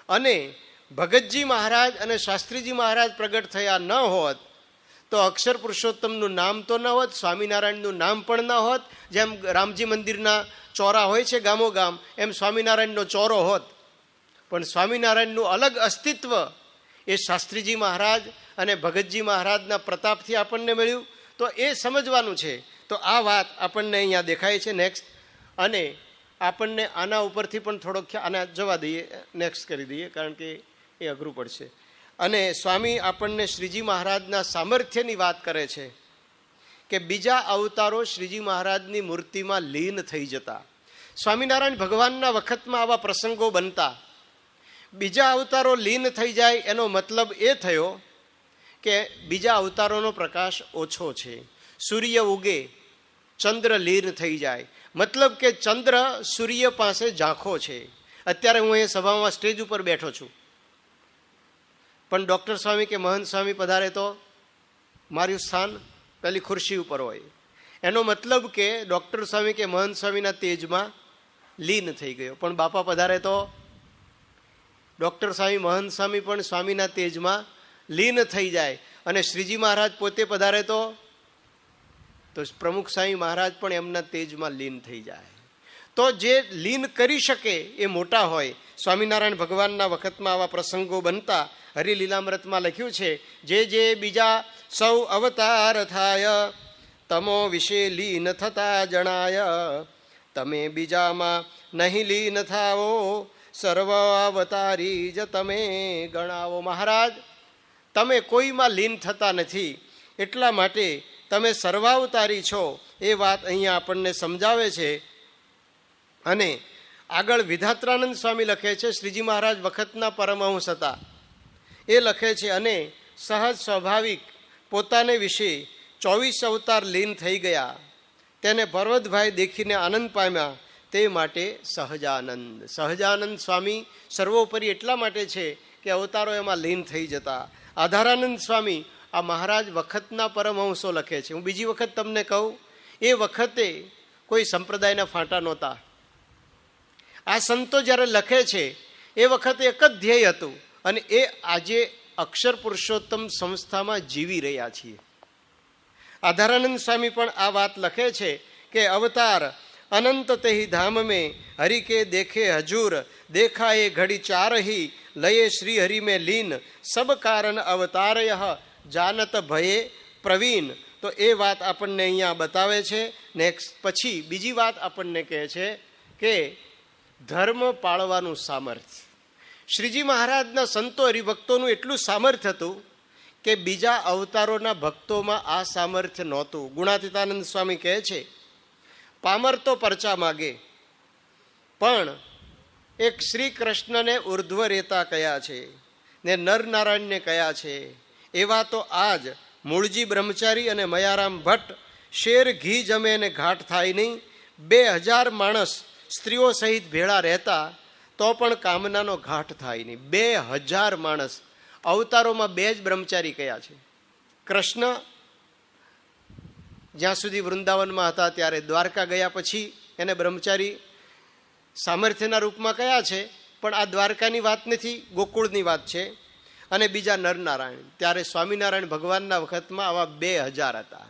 અને ભગતજી મહારાજ અને શાસ્ત્રીજી મહારાજ પ્રગટ થયા ન હોત તો અક્ષર પુરુષોત્તમનું નામ તો ન હોત, સ્વામિનારાયણનું નામ પણ ન હોત. જેમ રામજી મંદિરના ચોરા હોય છે ગામો ગામ, એમ સ્વામિનારાયણનો ચોરો હોત. પણ સ્વામિનારાયણનું અલગ અસ્તિત્વ એ શાસ્ત્રીજી મહારાજ અને ભગતજી મહારાજના પ્રતાપથી આપણને મળ્યું. તો એ સમજવાનું છે. તો આ વાત આપણને અહીંયા દેખાય છે. નેક્સ્ટ. અને આપણને આના ઉપરથી પણ થોડોક આને જવા દઈએ, નેક્સ્ટ કરી દઈએ, કારણ કે એ અઘરું પડશે. અને સ્વામી આપણને શ્રીજી મહારાજના સામર્થ્યની વાત કરે છે કે બીજા અવતારો શ્રીજી મહારાજની મૂર્તિમાં લીન થઈ જતા. સ્વામિનારાયણ ભગવાનના વખતમાં આવા પ્રસંગો બનતા. બીજા અવતારો લીન થઈ જાય એનો મતલબ એ થયો કે બીજા અવતારોનો પ્રકાશ ઓછો છે. સૂર્ય ઉગે, ચંદ્ર લીન થઈ જાય, મતલબ કે ચંદ્ર સૂર્ય પાસે ઝાંખો છે. અત્યારે હું એ સભામાં સ્ટેજ ઉપર બેઠો છું, પણ ડૉક્ટર સ્વામી કે મહંત સ્વામી પધારે તો મારું સ્થાન પેલી ખુરશી ઉપર હોય. એનો મતલબ કે ડૉક્ટર સ્વામી કે મહંત સ્વામીના તેજમાં લીન થઈ ગયો. પણ બાપા પધારે તો ડૉક્ટર સ્વામી મહંત સ્વામી પણ સ્વામીના તેજમાં લીન થઈ જાય. અને શ્રીજી મહારાજ પોતે પધારે તો પ્રમુખ સ્વામી મહારાજ પણ એમના તેજમાં લીન થઈ જાય. તો જે લીન કરી શકે એ મોટા હોય. સ્વામિનારાયણ ભગવાનના વખતમાં આવા પ્રસંગો બનતા. હરિલીલામૃતમાં લખ્યું છે, જે જે બીજા સૌ અવતાર થાય તમો વિશે લીન થતા જણાય, તમે બીજામાં નહીં લીન થાવો, સર્વ અવતારી જ તમે ગણાવો. મહારાજ, તમે કોઈમાં લીન થતા નથી, એટલા માટે તમે સર્વાવતારી છો, એ વાત અહીંયા આપણને સમજાવે છે. અને આગળ વિધાત્રાનંદ સ્વામી લખે છે, શ્રીજી મહારાજ વખતના પરમહંસ હતા. એ લખે છે, અને સહજ સ્વાભાવિક પોતાને વિશે 24 અવતાર લીન થઈ ગયા, તેને પર્વતભાઈ દેખીને આનંદ પામ્યા, તે માટે સહજાનંદ. સહજાનંદ સ્વામી સર્વોપરી એટલા માટે છે કે અવતારો એમાં લીન થઈ જતા. આધારાનંદ સ્વામી આ મહારાજ વખતના પરમહંસો લખે છે. હું બીજી વખત તમને કહું, એ વખતે કોઈ સંપ્રદાયના ફાંટા નહોતા. આ સંતો જ્યારે લખે છે એ વખતે એક જ ધ્યેય હતું, અને એ આજે અક્ષર પુરુષોત્તમ સંસ્થામાં જીવી રહ્યા છીએ. આધારાનંદ સ્વામી પણ આ વાત લખે છે કે અવતાર અનંત તેહી ધામ મેં હરિ કે દેખે હજૂર, દેખાએ ઘડી ચારહી લયે શ્રી હરિ મેં લીન, સબ કારણ અવતારય જાનત ભયે પ્રવીણ. તો એ વાત આપણને અહીંયા બતાવે છે. નેક્સ્ટ. પછી બીજી વાત આપણને કહે છે કે ધર્મ પાળવાનું સામર્થ્ય. શ્રીજી મહારાજના સંતો હરિભક્તોનું એટલું સામર્થ્ય હતું કે બીજા અવતારોના ભક્તોમાં આ સામર્થ્ય નહોતું. ગુણાતીતાનંદ સ્વામી કહે છે, પામર તો પરચા માગે, પણ એક શ્રી કૃષ્ણને ઉર્ધ્વ રેતા કયા છે ને નરનારાયણને કયા છે, એવા તો આજ મૂળજી બ્રહ્મચારી અને મયારામ ભટ્ટ શેર ઘી જમે ને ઘાટ થાય નહીં. 2000 માણસ સ્ત્રીઓ સહિત ભેળા રહેતા તો પણ કામનાનો ઘાટ થાય નહીં. 2000 માણસ. અવતારોમાં 2 જ બ્રહ્મચારી કયા છે. કૃષ્ણ જ્યાં સુધી વૃંદાવનમાં હતા ત્યારે, દ્વારકા ગયા પછી એને બ્રહ્મચારી સામર્થ્યના રૂપમાં કયા છે, પણ આ દ્વારકાની વાત નથી, ગોકુળની વાત છે. અને બીજા નરનારાયણ. ત્યારે સ્વામિનારાયણ ભગવાનના વખતમાં આવા 2000 હતા.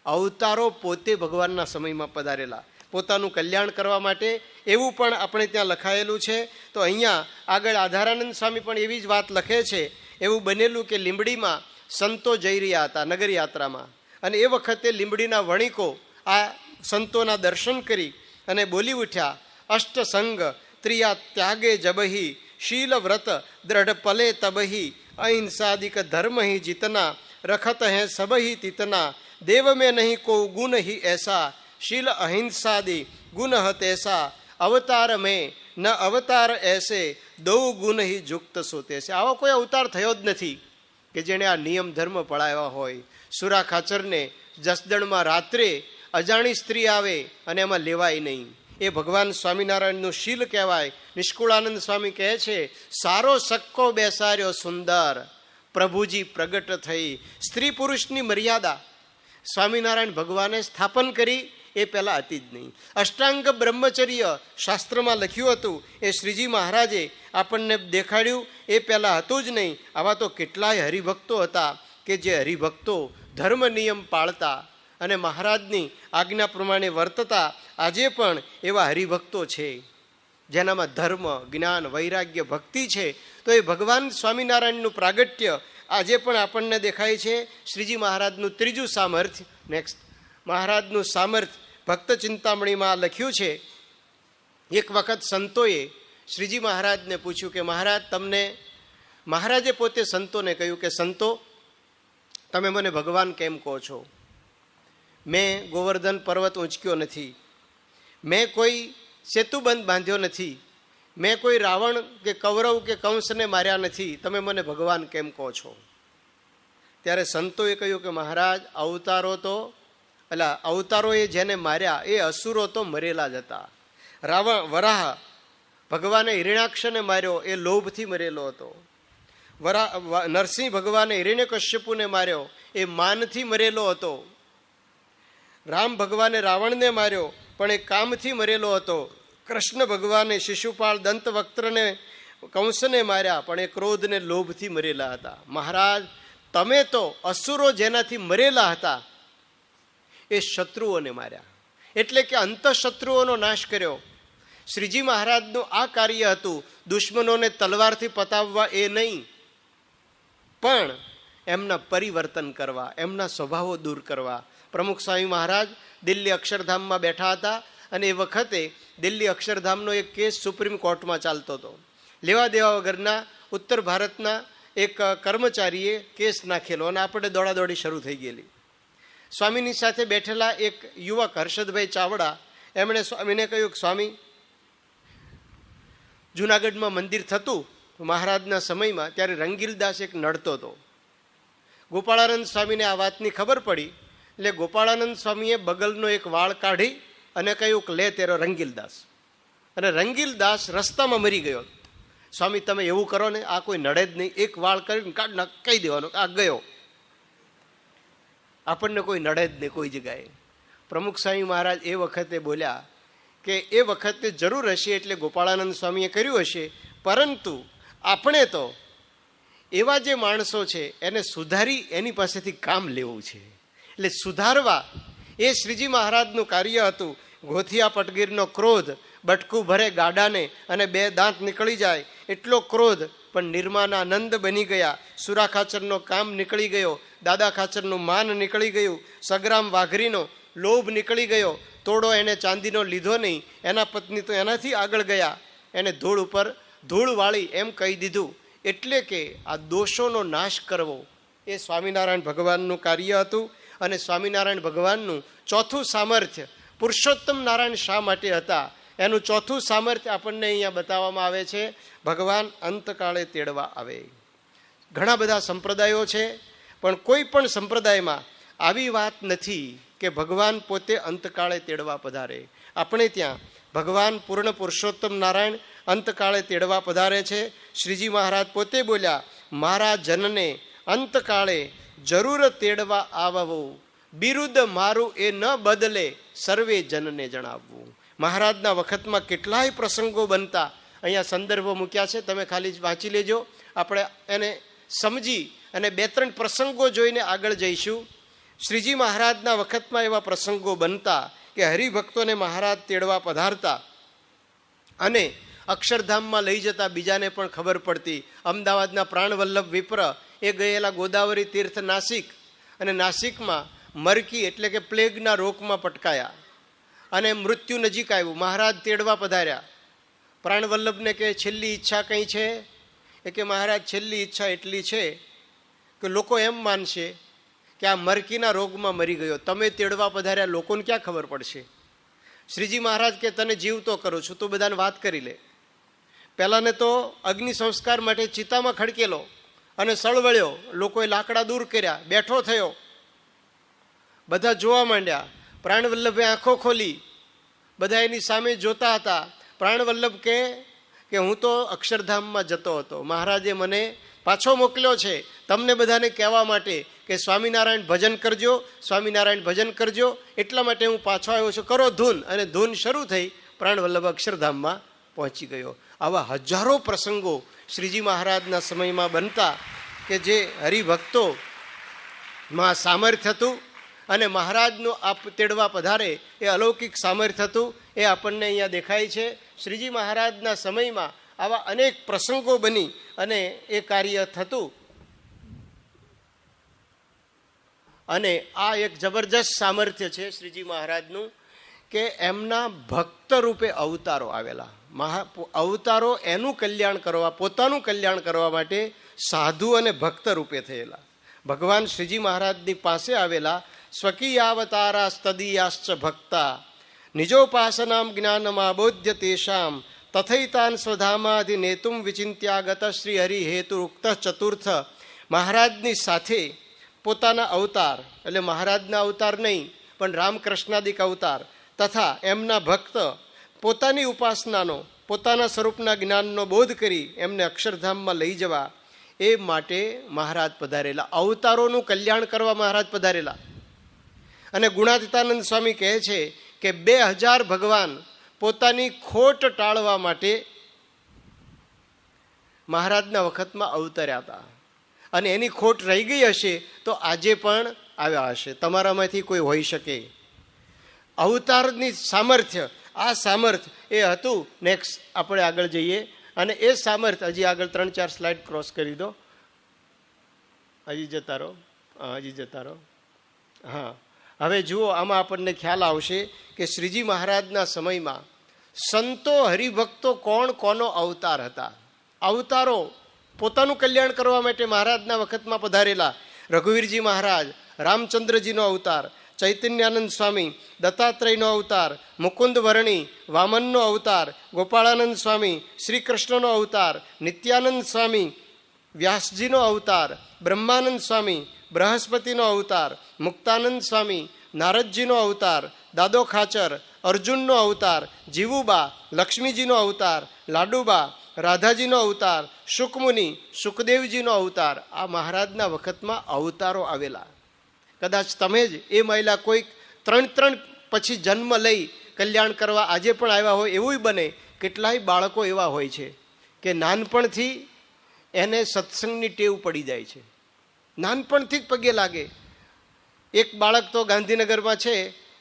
અવતારો પોતે ભગવાનના સમયમાં પધારેલા, પોતાનું કલ્યાણ કરવા માટે. એવું પણ આપણે ત્યાં લખાયેલું છે. તો અહીંયા આગળ આધારાનંદ સ્વામી પણ એવી જ વાત લખે છે. એવું બનેલું કે લીંબડીમાં સંતો જઈ રહ્યા હતા નગર યાત્રામાં, અને એ વખતે લીંબડીના વણિકો આ સંતોના દર્શન કરી અને બોલી ઉઠ્યા, અષ્ટસંગ ત્રિયા ત્યાગે જબહી, શીલ વ્રત દ્રઢ પલે તબહી, અહિંસાદિક ધર્મ ही जितना, रखत हैं सब ही तितना, देव में नहीं को गुण ही ऐसा, शील अहिंसादि गुण हत ऐसा, अवतार में न अवतार ऐसे, दो गुण ही जुक्त सोते से. આવો કોઈ અવતાર થયો જ નથી કે જેણે આ નિયમ ધર્મ પળાવ્યા હોય. સુરા ખાચરને જસદણમાં રાત્રે અજાણી સ્ત્રી આવે અને એમાં લેવાય નહીં. એ ભગવાન સ્વામિનારાયણનું શીલ કહેવાય. નિષ્કુળાનંદ સ્વામી કહે છે, સારો સક્કો બેસાર્યો સુંદર, પ્રભુજી પ્રગટ થઈ. સ્ત્રી પુરુષની મર્યાદા સ્વામિનારાયણ ભગવાને સ્થાપન કરી, એ પહેલાં હતી જ નહીં. અષ્ટાંગ બ્રહ્મચર્ય શાસ્ત્રમાં લખ્યું હતું, એ શ્રીજી મહારાજે આપણને દેખાડ્યું, એ પહેલાં હતું જ નહીં. આવા તો કેટલાય હરિભક્તો હતા કે જે હરિભક્તો ધર્મ નિયમ પાળતા અને મહારાજની આજ્ઞા પ્રમાણે વર્તતા. આજે પણ એવા હરિભક્તો છે જેનામાં ધર્મ, જ્ઞાન, વૈરાગ્ય, ભક્તિ છે. તો એ ભગવાન સ્વામિનારાયણનું પ્રાગટ્ય આજે પણ આપણને દેખાય છે. શ્રીજી મહારાજનું ત્રીજું સામર્થ્ય, નેક્સ્ટ, મહારાજનું સામર્થ્ય ભક્ત ચિંતામણીમાં લખ્યું છે. એક વખત સંતોએ શ્રીજી મહારાજને પૂછ્યું કે મહારાજ તમને, મહારાજે પોતે સંતોને કહ્યું કે સંતો, તમે મને ભગવાન કેમ કહો છો? મેં ગોવર્ધન પર્વત ઊંચક્યો નથી, મેં કોઈ સેતુબંધ બાંધ્યો નથી, મેં કોઈ રાવણ કે કૌરવ કે કંસને માર્યા નથી, તમે મને ભગવાન કેમ કહો છો? ત્યારે સંતોએ કહ્યું કે મહારાજ, અવતારોએ જેને માર્યા એ અસુરો તો મરેલા જ હતા. રાવણ, વરાહ, ભગવાને હિરણ્યાક્ષને માર્યો એ લોભથી મરેલો હતો. નરસિંહ ભગવાને હિરણ્યકશ્યપુને માર્યો એ માનથી મરેલો હતો. રામ ભગવાને રાવણને માર્યો પણ એ કામથી મરેલો હતો. કૃષ્ણ ભગવાને શિશુપાળ દંતવક્ત્રને કંસને માર્યા પણ એ ક્રોધને લોભથી મરેલા હતા. મહારાજ, તમે તો અસુરો જેનાથી મરેલા હતા એ શત્રુઓને માર્યા, એટલે કે અંતઃશત્રુઓનો નાશ કર્યો. શ્રીજી મહારાજનું આ કાર્ય હતું, દુશ્મનોને તલવારથી પતાવવા એ નહીં, પણ એમના પરિવર્તન કરવા, એમના સ્વભાવો દૂર કરવા. પ્રમુખ સ્વામી મહારાજ દિલ્હી અક્ષરધામમાં બેઠા હતા અને એ વખતે દિલ્હી અક્ષરધામનો એક કેસ સુપ્રીમ કોર્ટમાં ચાલતો હતો. લેવા દેવા વગરના ઉત્તર ભારતના એક કર્મચારીએ કેસ નાખેલો અને આપણે દોડાદોડી શરૂ થઈ ગયેલી. સ્વામીની સાથે બેઠેલા એક યુવક હર્ષદભાઈ ચાવડા, એમણે સ્વામીને કહ્યું કે સ્વામી, જુનાગઢમાં મંદિર થતું મહારાજના સમયમાં, ત્યારે રંગીલદાસ એક નડતો હતો. ગોપાળાનંદ સ્વામીને આ વાતની ખબર પડી એટલે ગોપાળાનંદ સ્વામીએ બગલનો એક વાળ કાઢી અને કહ્યું કે લે તેરો રંગીલદાસ. અને રંગીલદાસ રસ્તામાં મરી ગયો. સ્વામી, તમે એવું કરો ને, આ કોઈ નડે જ નહીં, એક વાળ કરીને કહી દેવાનું આ ગયો, આપણને કોઈ નડે જ નહીં કોઈ જગ્યાએ. પ્રમુખ સ્વામી મહારાજ એ વખતે બોલ્યા કે એ વખતે જરૂર હશે એટલે ગોપાળાનંદ સ્વામીએ કર્યું હશે, પરંતુ આપણે તો એવા જે માણસો છે એને સુધારી એની પાસેથી કામ લેવું છે. એટલે સુધારવા એ શ્રીજી મહારાજનું કાર્ય હતું. ગોથિયા પટગીરનો ક્રોધ, બટકું ભરે ગાડાને અને 2 દાંત નીકળી જાય એટલો ક્રોધ પણ નિર્માનાનંદ બની ગયા. સુરા ખાચરનો કામ નીકળી ગયો, દાદા ખાચરનું માન નીકળી ગયું, સગ્રામ વાઘરીનો લોભ નીકળી ગયો. તોડો એને ચાંદીનો લીધો નહીં, એના પત્ની તો એનાથી આગળ ગયા, એને ધૂળ ઉપર ધૂળ વાળી એમ કહી દીધું. એટલે કે આ દોષોનો નાશ કરવો એ સ્વામિનારાયણ ભગવાનનું કાર્ય હતું. અને સ્વામિનારાયણ ભગવાનનું ચોથું સામર્થ્ય પુરુષોત્તમ નારાયણ શા માટે હતા, એનું ચોથું સામર્થ્ય આપણને અહીંયા બતાવવામાં આવે છે. ભગવાન અંતકાળે તેડવા આવે. ઘણા બધા સંપ્રદાયો છે પણ કોઈ પણ સંપ્રદાયમાં આવી વાત નથી કે ભગવાન પોતે અંતકાળે તેડવા પધારે. આપણે ત્યાં ભગવાન પૂર્ણ પુરુષોત્તમ નારાયણ અંતકાળે તેડવા પધારે છે. શ્રીજી મહારાજ પોતે બોલ્યા, મારા જનને અંતકાળે જરૂર તેડવા આવવું, બિરુદ મારું એ ન બદલે સર્વે જનને જણાવવું. મહારાજના વખતમાં કેટલાય પ્રસંગો બનતા. અહીંયા સંદર્ભો મૂક્યા છે, તમે ખાલી વાંચી લેજો. આપણે એને સમજી અને 2-3 પ્રસંગો જોઈને આગળ જઈશું. શ્રીજી મહારાજના વખતમાં એવા પ્રસંગો બનતા કે હરિભક્તોને મહારાજ તેડવા પધારતા અને અક્ષરધામમાં લઈ જતા બીજાને પણ ખબર પડતી. અમદાવાદના પ્રાણવલ્લભ વિપ્ર એ ગયેલા ગોદાવરી તીર્થ નાસિક, અને નાસિકમાં મરકી એટલે કે પ્લેગના રોગમાં પટકાયા અને મૃત્યુ નજીક આવ્યું. મહારાજ તેડવા પધાર્યા. પ્રાણવલ્લભને કે છેલ્લી ઈચ્છા કંઈ છે? એ કે મહારાજ છેલ્લી ઈચ્છા એટલી છે કે લોકો એમ માનશે કે આ મરકીના રોગમાં મરી ગયો, તમે તેડવા પધાર્યા, લોકોને ક્યાં ખબર પડશે? શ્રીજી મહારાજ કે તને જીવતો કરું છું, તું બધાને વાત કરી લે. પહેલાંને તો અગ્નિ સંસ્કાર માટે ચિતામાં ખડકેલો અને સળવળ્યો, લોકોએ લાકડા દૂર કર્યા, બેઠો થયો, બધા જોવા માંડ્યા. પ્રાણવલ્લભે આંખો ખોલી, બધા એની સામે જોતા હતા. પ્રાણવલ્લભ કે હું તો અક્ષરધામમાં જતો હતો, મહારાજે મને પાછો મોકલ્યો છે તમને બધાને કહેવા માટે કે સ્વામિનારાયણ ભજન કરજો, સ્વામિનારાયણ ભજન કરજો, એટલા માટે હું પાછો આવ્યો છું, કરો ધૂન. અને ધૂન શરૂ થઈ, પ્રાણવલ્લભ અક્ષરધામમાં પહોંચી ગયો. આવા હજારો પ્રસંગો શ્રીજી મહારાજના સમયમાં બનતા કે જે હરિભક્તોમાં સામર્થ્ય હતું, અને મહારાજનું આ તેડવા પધારે એ અલૌકિક સામર્થ્ય હતું. એ આપણને અહીંયા દેખાય છે. શ્રીજી મહારાજના સમયમાં આવા અનેક પ્રસંગો બની અને એ કાર્ય થતું. અને આ એક જબરજસ્ત સામર્થ્ય છે શ્રીજી મહારાજનું કે એમના ભક્ત રૂપે અવતારો આવેલા. અવતારો એનું કલ્યાણ કરવા, પોતાનું કલ્યાણ કરવા માટે સાધુ અને ભક્ત રૂપે થયેલા. ભગવાન શ્રીજી મહારાજની પાસે આવેલા. સ્વકીયાવતારા સ્તદીયાશ્ચ ભક્તા નિજોપાસનામ જ્ઞાનમાબોધ્ય તેષામ તથૈતાન સ્વધામાધિ નેતુમ વિચિંત્યાગત શ્રી હરિ હેતુ ઉક્ત ચતુર્થ. મહારાજની સાથે પોતાના અવતાર, એટલે મહારાજના અવતાર નહીં પણ રામકૃષ્ણાદિક અવતાર, તથા એમના ભક્ત પોતાની ઉપાસનાનો, પોતાના સ્વરૂપના જ્ઞાનનો બોધ કરી એમને અક્ષરધામમાં લઈ જવા, એ માટે મહારાજ પધારેલા. અવતારોનું કલ્યાણ કરવા મહારાજ પધારેલા. અને ગુણાતીતાનંદ સ્વામી કહે છે કે 2000 ભગવાન પોતાની ખોટ ટાળવા માટે મહારાજના વખતમાં અવતર્યા હતા, અને એની ખોટ રહી ગઈ હશે તો આજે પણ આવ્યા હશે. તમારામાંથી કોઈ હોઈ શકે. અવતારની સામર્થ્ય, આ સામર્થ્ય એ હતું. નેક્સ્ટ આપણે આગળ જઈએ. અને એ સામર્થ્ય હજી આગળ 3-4 સ્લાઇડ ક્રોસ કરી દો. હજી જતા રહો, હજી જતા રહો. હા, હવે જુઓ, આમાં આપણને ખ્યાલ આવશે કે શ્રીજી મહારાજના સમયમાં સંતો હરિભક્તો કોણ કોનો અવતાર હતા. અવતારો પોતાનું કલ્યાણ કરવા માટે મહારાજના વખતમાં પધારેલા. રઘુવીરજી મહારાજ, રામચંદ્રજીનો અવતાર, ચૈતન્યાનંદ સ્વામી, દત્તાત્રેયનો અવતાર, મુકુંદ વર્ણી, વામનનો અવતાર, ગોપાળાનંદ સ્વામી, શ્રી કૃષ્ણનો અવતાર, નિત્યાનંદ સ્વામી, વ્યાસજીનો અવતાર, બ્રહ્માનંદ સ્વામી, બૃહસ્પતિનો અવતાર, મુક્તાનંદ સ્વામી, નારદજીનો અવતાર, દાદો ખાચર, અર્જુનનો અવતાર, જીવુબા, લક્ષ્મીજીનો અવતાર, લાડુબા, રાધાજીનો અવતાર, શુકમુનિ, સુખદેવજીનો અવતાર. આ મહારાજના વખતમાં અવતારો આવેલા. કદાચ તમે જ એ મહિલા કોઈક 3 પછી જન્મ લઈ કલ્યાણ કરવા આજે પણ આવ્યા હોય એવું બને. કેટલાય બાળકો એવા હોય છે કે નાનપણથી એને સત્સંગની ટેવ પડી જાય છે, નાનપણથી જ પગે લાગે. એક બાળક તો ગાંધીનગરમાં છે,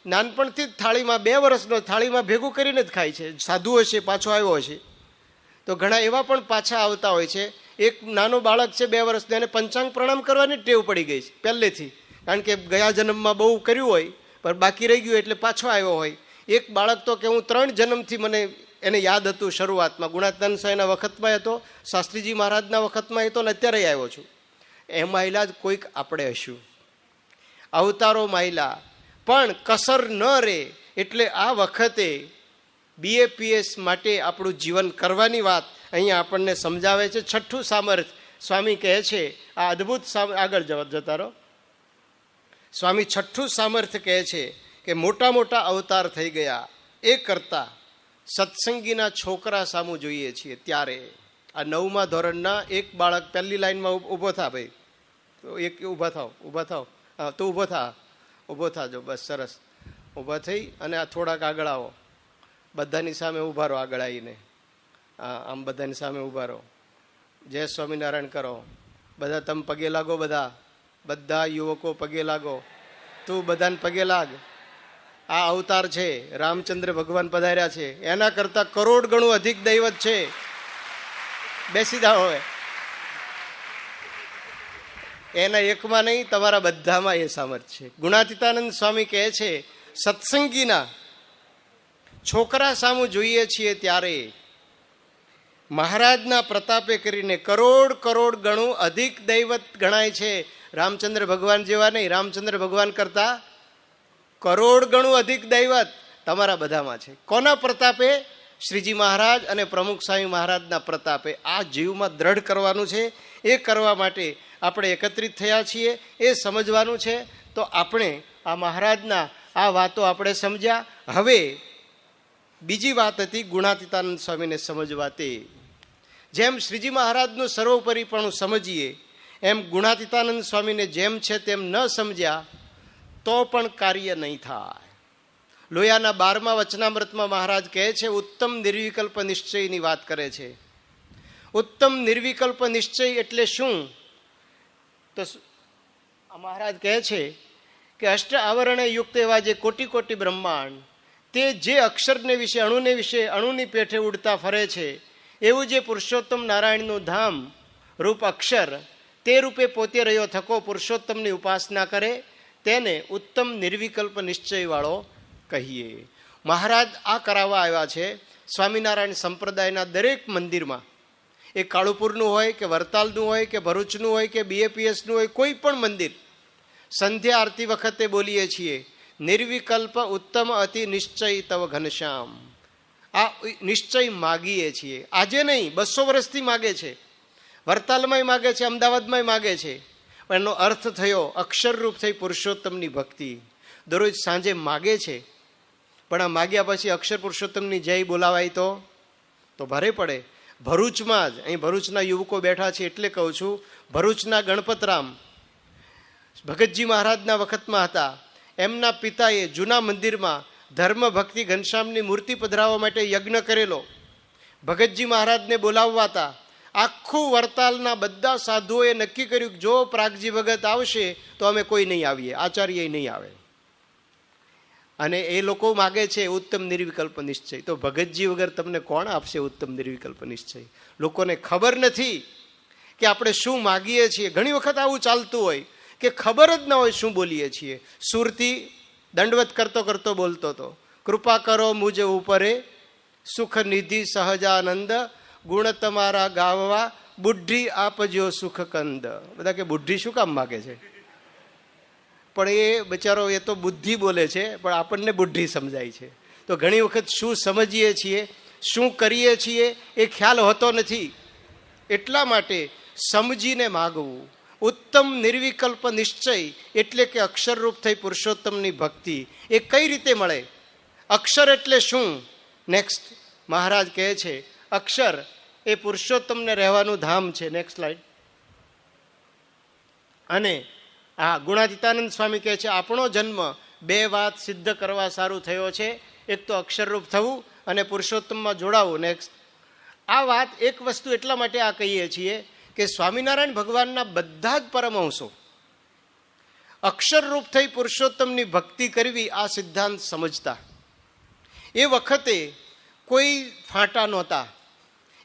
નાનપણથી જ થાળીમાં 2 વર્ષનો થાળીમાં ભેગું કરીને જ ખાય છે. સાધુ હશે, પાછો આવ્યો હશે. તો ઘણા એવા પણ પાછા આવતા હોય છે. એક નાનો બાળક છે 2 વર્ષનો, એને પંચાંગ પ્રણામ કરવાની ટેવ પડી ગઈ છે પહેલેથી, કારણ કે ગયા જન્મમાં બહુ કર્યું હોય પણ બાકી રહી ગયું એટલે પાછો આવ્યો હોય. એક બાળક તો કે હું 3 જન્મથી મને એને યાદ હતું શરૂઆતમાં, ગુણાતીતાનંદ સ્વામીના વખતમાં હતો, શાસ્ત્રીજી મહારાજના વખતમાં હતો ને અત્યારે આવ્યો છું. એમાં ઇલાજ કોઈક આપણે હશું. અવતારો માયલા પણ કસર ન રહે. એટલે આ વખતે BAPS માટે આપણું જીવન કરવાની વાત અહીંયા આપણને સમજાવે છે. 6થું સામર્થ્ય સ્વામી કહે છે, આ અદ્ભુત આગળ જતા રહો. સ્વામી 6થું સામર્થ્ય કહે છે કે મોટા મોટા અવતાર થઈ ગયા એ કરતાં સત્સંગીના છોકરા સામું જોઈએ છીએ. ત્યારે આ 9મા ધોરણના એક બાળક પહેલી લાઈનમાં ઊભો થા ભાઈ, એક ઊભા થાવ. હા, તો ઊભો થાજો, બસ, સરસ. ઊભા થઈ અને આ થોડાક આગળ આવો, બધાની સામે ઊભા રહો. આગળ આવીને આમ બધાની સામે ઊભા રહો, જય સ્વામિનારાયણ કરો. બધા તમે પગે લાગો, બધા યુવકો પગે લાગો. તું બધાને પગે લાગ. આ અવતાર છે, રામચંદ્ર ભગવાન પધાર્યા છે, એના કરતાં કરોડ ગણું અધિક દૈવત છે. બેસી જાઓ હવે. એના એકમાં નહીં, તમારા બધામાં એ સામર્થ્ય છે. ગુણાતીતાનંદ સ્વામી કહે છે, સત્સંગીના છોકરા સામું જોઈએ છીએ ત્યારે મહારાજના પ્રતાપે કરીને કરોડ કરોડ ગણું અધિક દૈવત ગણાય છે. રામચંદ્ર ભગવાન જેવા નહીં, રામચંદ્ર ભગવાન કરતા કરોડ ગણું અધિક દૈવત તમારા બધામાં છે. કોના પ્રતાપે? શ્રીજી મહારાજ અને પ્રમુખ સ્વામી મહારાજના પ્રતાપે. આ જીવમાં દ્રઢ કરવાનું છે. એ કરવા માટે આપણે એકત્રિત થયા છીએ, એ સમજવાનું છે. તો આપણે આ મહારાજના આ વાતો આપણે સમજ્યા. હવે બીજી વાત હતી ગુણાતીતાનંદ સ્વામીને સમજવા. તે જેમ શ્રીજી મહારાજનું સર્વોપરીપણું સમજીએ એમ ગુણાતીતાનંદ સ્વામીને જેમ છે તેમ ન સમજ્યા તો પણ કાર્ય નહીં થાય. લોયાના 12મા વચનામૃતમાં મહારાજ કહે છે, ઉત્તમ નિર્વિકલ્પ નિશ્ચયની વાત કરે છે. ઉત્તમ નિર્વિકલ્પ નિશ્ચય એટલે શું? તો મહારાજ કહે છે કે અષ્ટ આવરણે યુક્ત એવા જે કોટી કોટી બ્રહ્માંડ તે જે અક્ષરને વિશે અણુની પેઠે ઉડતા ફરે છે, એવું જે પુરુષોત્તમ નારાયણનું ધામ રૂપ અક્ષર તે રૂપે પોતે રહ્યો થકો પુરુષોત્તમની ઉપાસના કરે તેને ઉત્તમ નિર્વિકલ્પ નિશ્ચયવાળો કહીએ. મહારાજ આ કરાવવા આવ્યા છે. સ્વામિનારાયણ સંપ્રદાયના દરેક મંદિરમાં, એ કાળુપુરનું હોય કે વરતાલનું હોય કે ભરૂચનું હોય કે BAPSનું હોય, કોઈ પણ મંદિર, સંધ્યા આરતી વખતે બોલીએ છીએ, નિર્વિકલ્પ ઉત્તમ અતિ નિશ્ચય તવ ઘનશ્યામ. આ નિશ્ચય માગીએ છીએ. આજે નહીં, 200 વર્ષથી માગે છે. વરતાલમાંય માગે છે, અમદાવાદમાંય માગે છે. પણ એનો અર્થ થયો અક્ષરરૂપ થઈ પુરુષોત્તમની ભક્તિ. દરરોજ સાંજે માગે છે, પણ આ માગ્યા પછી અક્ષર પુરુષોત્તમની જય બોલાવાય તો ભારે પડે. ભરૂચમાં જ, અહીં ભરૂચના યુવકો બેઠા છે એટલે કહું છું, ભરૂચના ગણપતરામ ભગતજી મહારાજના વખતમાં હતા. એમના પિતાએ જૂના મંદિરમાં ધર્મ ભક્તિ ઘનશ્યામની મૂર્તિ પધરાવવા માટે યજ્ઞ કરેલો. ભગતજી મહારાજને બોલાવવાતા. આખું વરતાલના બધા સાધુઓએ નક્કી કર્યું કે જો પ્રાગજી ભગત આવશે તો અમે કોઈ નહીં આવીએ, આચાર્ય નહીં આવે. અને એ લોકો માગે છે ઉત્તમ નિર્વિકલ્પ નિશ્ચય. તો ભગતજી વગર તમને કોણ આપશે ઉત્તમ નિર્વિકલ્પ નિશ્ચય? લોકોને ખબર નથી કે આપણે શું માગીએ છીએ. ઘણી વખત આવું ચાલતું હોય કે ખબર જ ન હોય શું બોલીએ છીએ. સુરતી દંડવત કરતો કરતો બોલતો હતો, કૃપા કરો મુજ ઉપરે સુખ નિધિ સહજાનંદ ગુણ તમારા ગાવવા બુદ્ધિ આપજો સુખ કંદ. બધા કે બુદ્ધિ શું કામ માગે છે? પણ એ બિચારો એ તો બુદ્ધિ બોલે છે, પણ આપણને બુદ્ધિ સમજાય છે. તો ઘણી વખત શું સમજીએ છીએ, શું કરીએ છીએ એ ખ્યાલ હોતો નથી. એટલા માટે સમજીને માગવું. ઉત્તમ નિર્વિકલ્પ નિશ્ચય એટલે કે અક્ષરરૂપ થઈ પુરુષોત્તમની ભક્તિ. એ કઈ રીતે મળે? અક્ષર એટલે શું? નેક્સ્ટ મહારાજ કહે છે અક્ષર એ પુરુષોત્તમને રહેવાનું ધામ છે. Next slide. અને ગુણાતીતાનંદ સ્વામી કહે છે આપણો જન્મ 2 વાત સિદ્ધ કરવા સારું થયો છે. એક તો અક્ષરરૂપ થવું અને પુરુષોત્તમમાં જોડાવું. નેક્સ્ટ. આ વાત એક વસ્તુ એટલા માટે આ કહીએ છીએ કે સ્વામિનારાયણ ભગવાનના બધા જ પરમહંસો અક્ષરરૂપ થઈ પુરુષોત્તમની ભક્તિ કરવી આ સિદ્ધાંત સમજતા. એ વખતે કોઈ ફાંટા નહોતા.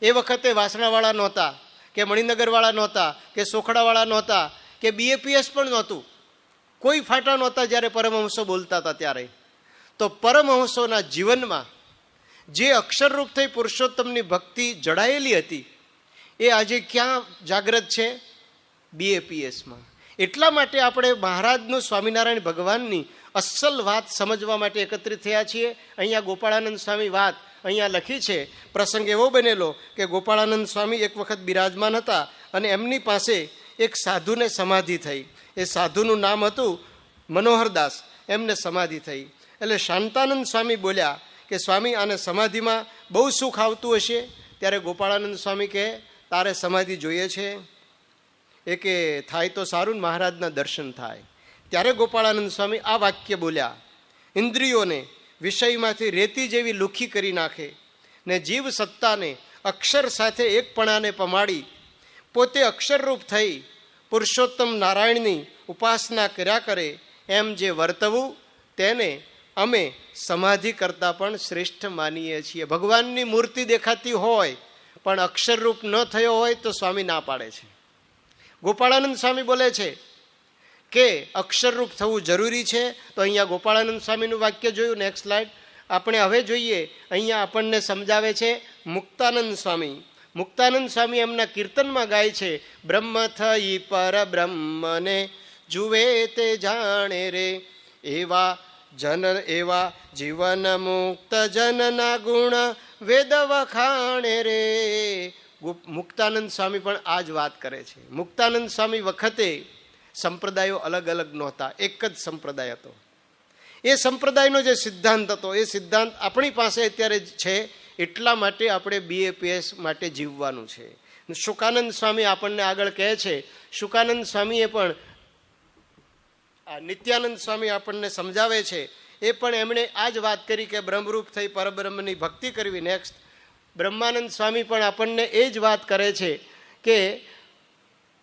એ વખતે વાસણાવાળા નહોતા કે મણિનગરવાળા નહોતા કે સોખડાવાળા નહોતા કે BAPS પણ નહોતું. કોઈ ફાંટા નહોતા જ્યારે પરમહંસો બોલતા હતા ત્યારે. તો પરમહંસોના જીવનમાં જે અક્ષરરૂપ થઈ પુરુષોત્તમની ભક્તિ જડાયેલી હતી એ આજે ક્યાં જાગ્રત છે? BAPSમાં. એટલા માટે આપણે મહારાજનું સ્વામિનારાયણ ભગવાનની અસલ વાત સમજવા માટે એકત્રિત થયા છીએ. અહીંયા ગોપાળાનંદ સ્વામી વાત અહીંયા લખી છે. પ્રસંગ એવો બનેલો કે ગોપાળાનંદ સ્વામી એક વખત બિરાજમાન હતા અને એમની પાસે એક સાધુને સમાધિ થઈ. એ સાધુનું નામ હતું મનોહરદાસ. એમને સમાધિ થઈ એટલે શાંતાનંદ સ્વામી બોલ્યા કે સ્વામી આને સમાધિમાં બહુ સુખ આવતું હશે. ત્યારે ગોપાળાનંદ સ્વામી કહે તારે સમાધિ જોઈએ છે? એ કે થાય તો સારું, મહારાજના દર્શન થાય. ત્યારે ગોપાળાનંદ સ્વામી આ વાક્ય બોલ્યા, ઇન્દ્રિયોને વિષયમાંથી રેતી જેવી લુખી કરી નાખે ને જીવ સત્તાને અક્ષર સાથે એકપણાને પમાડી પોતે અક્ષરરૂપ થઈ પુરુષોત્તમ નારાયણની ઉપાસના કર્યા કરે એમ જે વર્તવું તેને અમે સમાધિ કરતાં પણ શ્રેષ્ઠ માનીએ છીએ. ભગવાનની મૂર્તિ દેખાતી હોય પણ અક્ષરરૂપ ન થયો હોય તો સ્વામી ના પાડે છે. ગોપાળાનંદ સ્વામી બોલે છે કે અક્ષરરૂપ થવું જરૂરી છે. તો અહીંયા ગોપાળાનંદ સ્વામીનું વાક્ય જોયું. Next slide. આપણે હવે જોઈએ, અહીંયા આપણને સમજાવે છે મુક્તાનંદ સ્વામી. મુક્તાનંદ સ્વામી એમના કીર્તનમાં ગાય છે, બ્રહ્મ થઈ પર બ્રહ્મને જુએ તે જાણે રે, એવા જીવન મુક્ત જનના ગુણ વેદ વખાણે રે. મુક્તાનંદ સ્વામી પણ આ જ વાત કરે છે. મુક્તાનંદ સ્વામી વખતે સંપ્રદાયો અલગ અલગ નહોતા, એક જ સંપ્રદાય હતો. એ સંપ્રદાયનો જે સિદ્ધાંત હતો એ સિદ્ધાંત આપણી પાસે અત્યારે છે. એટલા માટે આપણે BAPS માટે જીવવાનું છે. શુકાનંદ સ્વામી આપણને આગળ કહે છે, શુકાનંદ સ્વામીએ પણ નિત્યાનંદ સ્વામી આપણને સમજાવે છે, એ પણ એમણે આ જ વાત કરી કે બ્રહ્મરૂપ થઈ પરબ્રહ્મની ભક્તિ કરવી. નેક્સ્ટ. બ્રહ્માનંદ સ્વામી પણ આપણને એ જ વાત કરે છે કે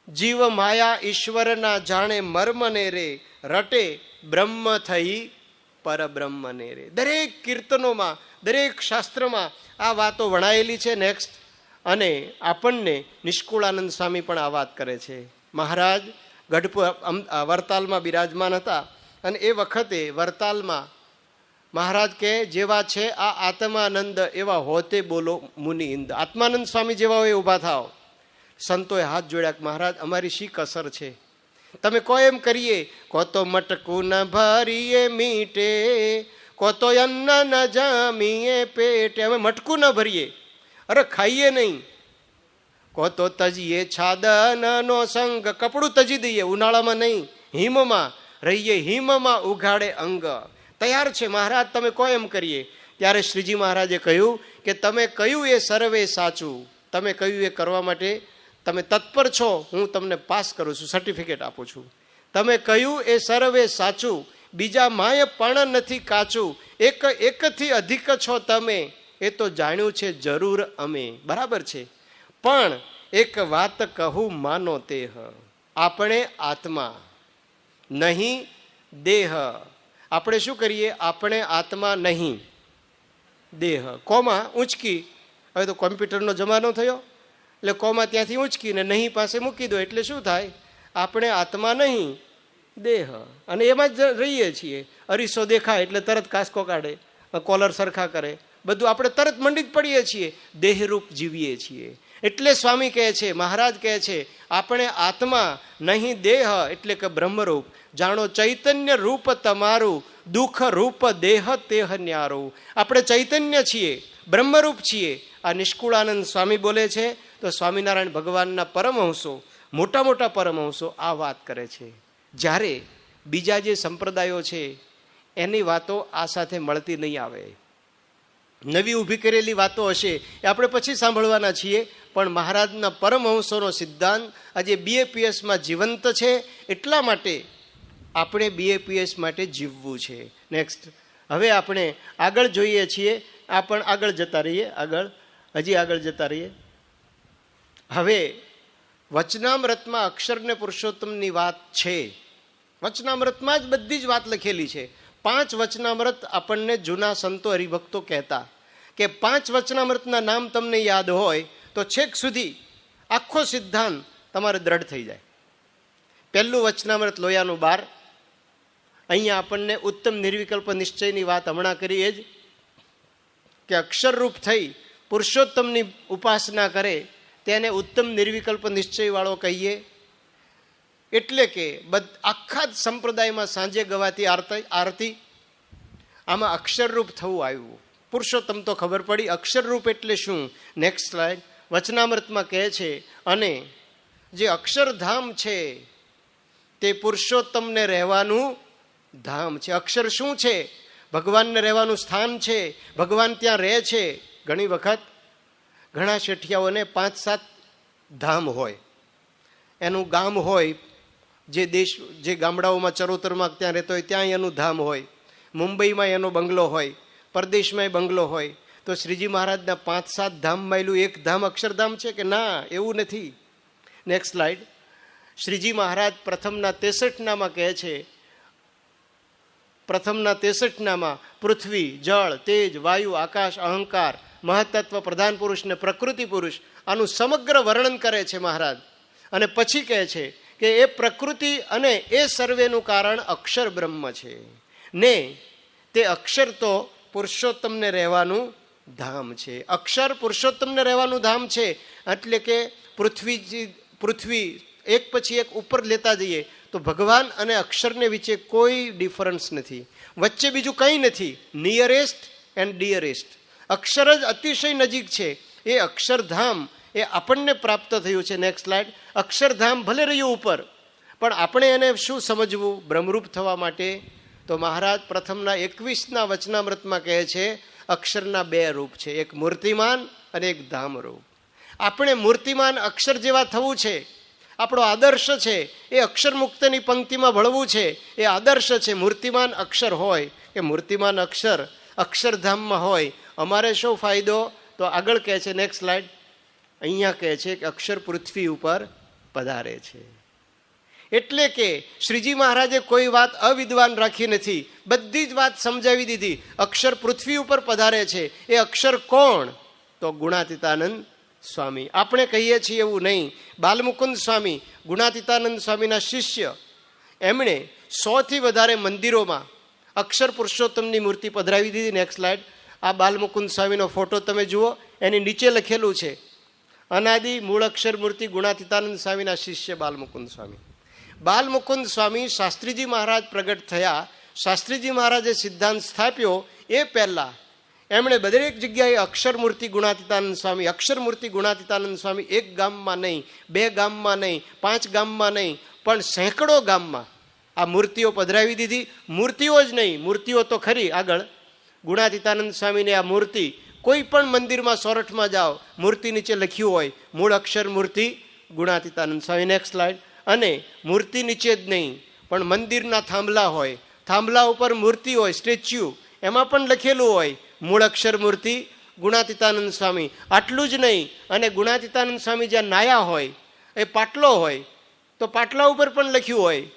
જીવ માયા ઈશ્વરના જાણે મર્મને રે, રટે બ્રહ્મ થઈ પરબ્રહ્મને રે. દરેક કીર્તનોમાં, દરેક શાસ્ત્રમાં આ વાતો વણાયેલી છે. નેક્સ્ટ. અને આપણને નિષ્કુળાનંદ સ્વામી પણ આ વાત કરે છે. મહારાજ વરતાલમાં બિરાજમાન હતા અને એ વખતે વરતાલમાં મહારાજ કે જેવા છે આ આત્માનંદ એવા હોતે બોલો મુનિ ઇંદ. આત્માનંદ સ્વામી જેવા હોય ઊભા થાવ. સંતોએ હાથ જોડ્યા કે મહારાજ અમારી શી કસર છે, તમે કહો એમ કરીએ. કો તો મટકું ન ભરીએ મીટે, કો તો અન્ન ન જામીએ પેટે. અમે મટકું ન ભરીએ, અરે ખાઈએ નહીં. કો તો તજીએ છાદનનો સંગ, કપડું તજી દઈએ, ઉનાળામાં નહીં, હિમમાં રહીએ, હિમમાં ઉઘાડે અંગ. તૈયાર છે મહારાજ, તમે કહો એમ કરીએ. ત્યારે શ્રીજી મહારાજે કહ્યું કે તમે કહ્યું એ સર્વે સાચું, તમે કહ્યું એ કરવા માટે તમે તત્પર છો, હું તમને પાસ કરું છું, સર્ટિફિકેટ આપું છું. તમે કહ્યું એ સર્વે સાચું, બીજા માય પણ નથી કાચું, એકથી અધિક છો તમે, એ તો જાણ્યું છે જરૂર અમે. બરાબર છે, પણ એક વાત કહું માનો તેહ, આપણે આત્મા નહીં દેહ. આપણે શું કરીએ? આપણે આત્મા નહીં દેહ. કોમા ઊંચકી, હવે તો કોમ્પ્યુટરનો જમાનો થયો એટલે કોમા ત્યાંથી ઊંચકીને નહીં પાસે મૂકી દો એટલે શું થાય? આપણે આત્મા નહીં દેહ. અને એમાં જ રહીએ છીએ. અરીસો દેખાય એટલે તરત કાસકો કાઢે, કોલર સરખા કરે, બધું આપણે તરત મંડિત પડીએ છીએ, દેહરૂપ જીવીએ છીએ. એટલે સ્વામી કહે છે, મહારાજ કહે છે, આપણે આત્મા નહીં દેહ એટલે કે બ્રહ્મરૂપ. જાણો ચૈતન્ય રૂપ તમારું, દુઃખ રૂપ દેહ તેહ ન્યારું. આપણે ચૈતન્ય છીએ, બ્રહ્મરૂપ છીએ. આ નિષ્કુળાનંદ સ્વામી બોલે છે. તો સ્વામિનારાયણ ભગવાનના પરમહંસો, મોટા મોટા પરમહંસો આ વાત કરે છે. જ્યારે બીજા જે સંપ્રદાયો છે એની વાતો આ સાથે મળતી નહીં આવે. નવી ઊભી કરેલી વાતો હશે એ આપણે પછી સાંભળવાના છીએ, પણ મહારાજના પરમહંસોનો સિદ્ધાંત આજે BAPSમાં જીવંત છે. એટલા માટે આપણે BAPS માટે જીવવું છે. નેક્સ્ટ. હવે આપણે આગળ જોઈએ છીએ. પણ આગળ જતા રહીએ, હજી આગળ જતા રહીએ. હવે વચનામૃતમાં અક્ષર ને પુરુષોત્તમની વાત છે. વચનામૃતમાં જ બધી જ વાત લખેલી છે. 5 વચનામૃત આપણને જૂના સંતો હરિભક્તો કહેતા કે 5 વચનામૃતના નામ તમને યાદ હોય તો છેક સુધી આખો સિદ્ધાંત તમારે દ્રઢ થઈ જાય. પહેલું વચનામૃત લોયાનું 12. અહીંયા આપણને ઉત્તમ નિર્વિકલ્પ નિશ્ચયની વાત હમણાં કરી એ જ કે અક્ષરરૂપ થઈ પુરુષોત્તમની ઉપાસના કરે તેને ઉત્તમ નિર્વિકલ્પ નિશ્ચયવાળો કહીએ. એટલે કે આખા જ સંપ્રદાયમાં સાંજે ગવાતી આરતી, આમાં અક્ષરરૂપ થવું આવ્યું. પુરુષોત્તમ તો ખબર પડી, અક્ષરરૂપ એટલે શું? Next slide. વચનામૃતમાં કહે છે, અને જે અક્ષરધામ છે તે પુરુષોત્તમને રહેવાનું ધામ છે. અક્ષર શું છે? ભગવાનને રહેવાનું સ્થાન છે. ભગવાન ત્યાં રહે છે. ઘણી વખત ઘણા શેઠિયાઓને 5-7 ધામ હોય, એનું ગામ હોય, જે ગામડાઓમાં ચરોતરમાં ત્યાં રહેતો હોય ત્યાં એનું ધામ હોય, મુંબઈમાં એનો બંગલો હોય, પરદેશમાં બંગલો હોય. તો શ્રીજી મહારાજના 5-7 ધામમાં એક ધામ અક્ષરધામ છે કે ના? એવું નથી. Next slide. શ્રીજી મહારાજ પ્રથમના 63 નામાં કહે છે, પ્રથમના 63 નામાં પૃથ્વી, જળ, તેજ, વાયુ, આકાશ, અહંકાર, મહત્તત્વ, પ્રધાન પુરુષ ને પ્રકૃતિ પુરુષ, આનું સમગ્ર વર્ણન કરે છે મહારાજ. અને પછી કહે છે કે એ પ્રકૃતિ અને એ સર્વેનું કારણ અક્ષર બ્રહ્મ છે ને તે અક્ષર તો પુરુષોત્તમને રહેવાનું ધામ છે. અક્ષર પુરુષોત્તમને રહેવાનું ધામ છે. એટલે કે પૃથ્વી એક પછી એક ઉપર લેતા જઈએ તો ભગવાન અને અક્ષરને વચ્ચે કોઈ ડિફરન્સ નથી, વચ્ચે બીજું કંઈ નથી. નિયરેસ્ટ એન્ડ ડિયરેસ્ટ, અક્ષર જ અતિશય નજીક છે. એ અક્ષરધામ એ આપણને પ્રાપ્ત થયું છે. Next slide. અક્ષરધામ ભલે રહ્યું ઉપર, પણ આપણે એને શું સમજવું બ્રહ્મરૂપ થવા માટે? તો મહારાજ પ્રથમના 21ના વચનામૃતમાં કહે છે અક્ષરના 2 રૂપ છે, એક મૂર્તિમાન અને એક ધામ રૂપ. આપણે મૂર્તિમાન અક્ષર જેવા થવું છે. આપણો આદર્શ છે એ અક્ષર મુક્તની પંક્તિમાં ભળવું છે. એ આદર્શ છે. મૂર્તિમાન અક્ષર હોય કે મૂર્તિમાન અક્ષર અક્ષરધામમાં હોય, અમારે શું ફાયદો? તો આગળ કહે છે, નેક્સ્ટ સ્લાઇડ. અહીંયા કહે છે કે અક્ષર પૃથ્વી ઉપર પધારે છે. એટલે કે શ્રીજી મહારાજે કોઈ વાત અવિદ્વાન રાખી નથી, બધી જ વાત સમજાવી દીધી. અક્ષર પૃથ્વી ઉપર પધારે છે. એ અક્ષર કોણ? તો ગુણાતીતાનંદ સ્વામી. આપણે કહીએ છીએ એવું નહીં. બાલમુકુંદ સ્વામી ગુણાતીતાનંદ સ્વામીના શિષ્ય, એમણે 100થી વધારે મંદિરોમાં અક્ષર પુરુષોત્તમની મૂર્તિ પધરાવી દીધી. Next slide. આ બાલમુકુંદ સ્વામીનો ફોટો તમે જુઓ, એની નીચે લખેલું છે અનાદિ મૂળ અક્ષર મૂર્તિ ગુણાતીતાનંદ સ્વામીના શિષ્ય બાલમુકુંદ સ્વામી. બાલમુકુંદ સ્વામી શાસ્ત્રીજી મહારાજ પ્રગટ થયા, શાસ્ત્રીજી મહારાજે સિદ્ધાંત સ્થાપ્યો એ પહેલાં એમણે દરેક જગ્યાએ અક્ષર મૂર્તિ ગુણાતીતાનંદ સ્વામી, અક્ષર મૂર્તિ ગુણાતીતાનંદ સ્વામી, એક ગામમાં નહીં, 2 ગામમાં નહીં, 5 ગામમાં નહીં, પણ સેંકડો ગામમાં આ મૂર્તિઓ પધરાવી દીધી. મૂર્તિઓ જ નહીં, મૂર્તિઓ તો ખરી આગળ. ગુણાતીતાનંદ સ્વામીની આ મૂર્તિ કોઈ પણ મંદિરમાં સોરઠમાં જાઓ, મૂર્તિ નીચે લખ્યું હોય મૂળ અક્ષર મૂર્તિ ગુણાતીતાનંદ સ્વામી. Next slide. અને મૂર્તિ નીચે જ નહીં, પણ મંદિરના થાંભલા હોય, થાંભલા ઉપર મૂર્તિ હોય, સ્ટેચ્યુ, એમાં પણ લખેલું હોય મૂળ અક્ષર મૂર્તિ ગુણાતીતાનંદ સ્વામી. આટલું જ નહીં, અને ગુણાતીતાનંદ સ્વામી જ્યાં નાયા હોય એ પાટલો હોય તો પાટલા ઉપર પણ લખ્યું હોય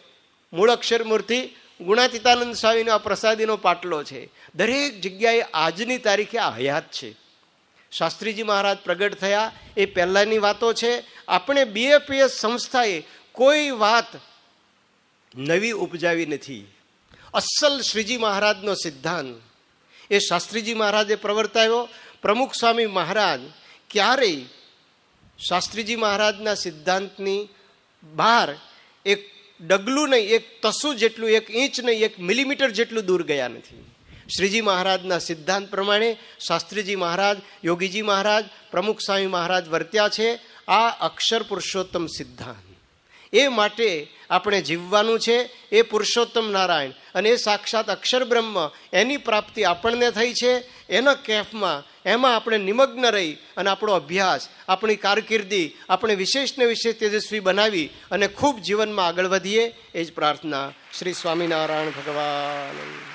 મૂળ અક્ષર મૂર્તિ ગુણાતીતાનંદ સ્વામીનો આ પ્રસાદીનો પાટલો છે. દરેક જગ્યાએ આજની તારીખે આ હયાત છે. શાસ્ત્રીજી મહારાજ પ્રગટ થયા એ પહેલાંની વાતો છે. આપણે BAPS સંસ્થાએ કોઈ વાત નવી ઉપજાવી નથી. અસલ શ્રીજી મહારાજનો સિદ્ધાંત એ શાસ્ત્રીજી મહારાજે પ્રવર્તાવ્યો. પ્રમુખ સ્વામી મહારાજ ક્યારેય શાસ્ત્રીજી મહારાજના સિદ્ધાંતની બહાર એક ડગલું નહીં, એક તસુ જેટલું, 1 ઇંચ નહીં, 1 મિલીમીટર જેટલું દૂર ગયા નથી. શ્રીજી મહારાજના સિદ્ધાંત પ્રમાણે શાસ્ત્રીજી મહારાજ, યોગીજી મહારાજ, પ્રમુખ સ્વામી મહારાજ વર્ત્યા છે. આ અક્ષર પુરુષોત્તમ સિદ્ધાંત એ માટે આપણે જીવવાનું છે. એ પુરુષોત્તમ નારાયણ અને એ સાક્ષાત અક્ષર બ્રહ્મ, એની પ્રાપ્તિ આપણને થઈ છે. એના કેફમાં એમાં આપણે નિમગ્ન રહી અને આપણો અભ્યાસ, આપણી કારકિર્દી આપણે વિશેષને વિશેષ તેજસ્વી બનાવી અને ખૂબ જીવનમાં આગળ વધીએ, એ જ પ્રાર્થના. શ્રી સ્વામિનારાયણ ભગવાન.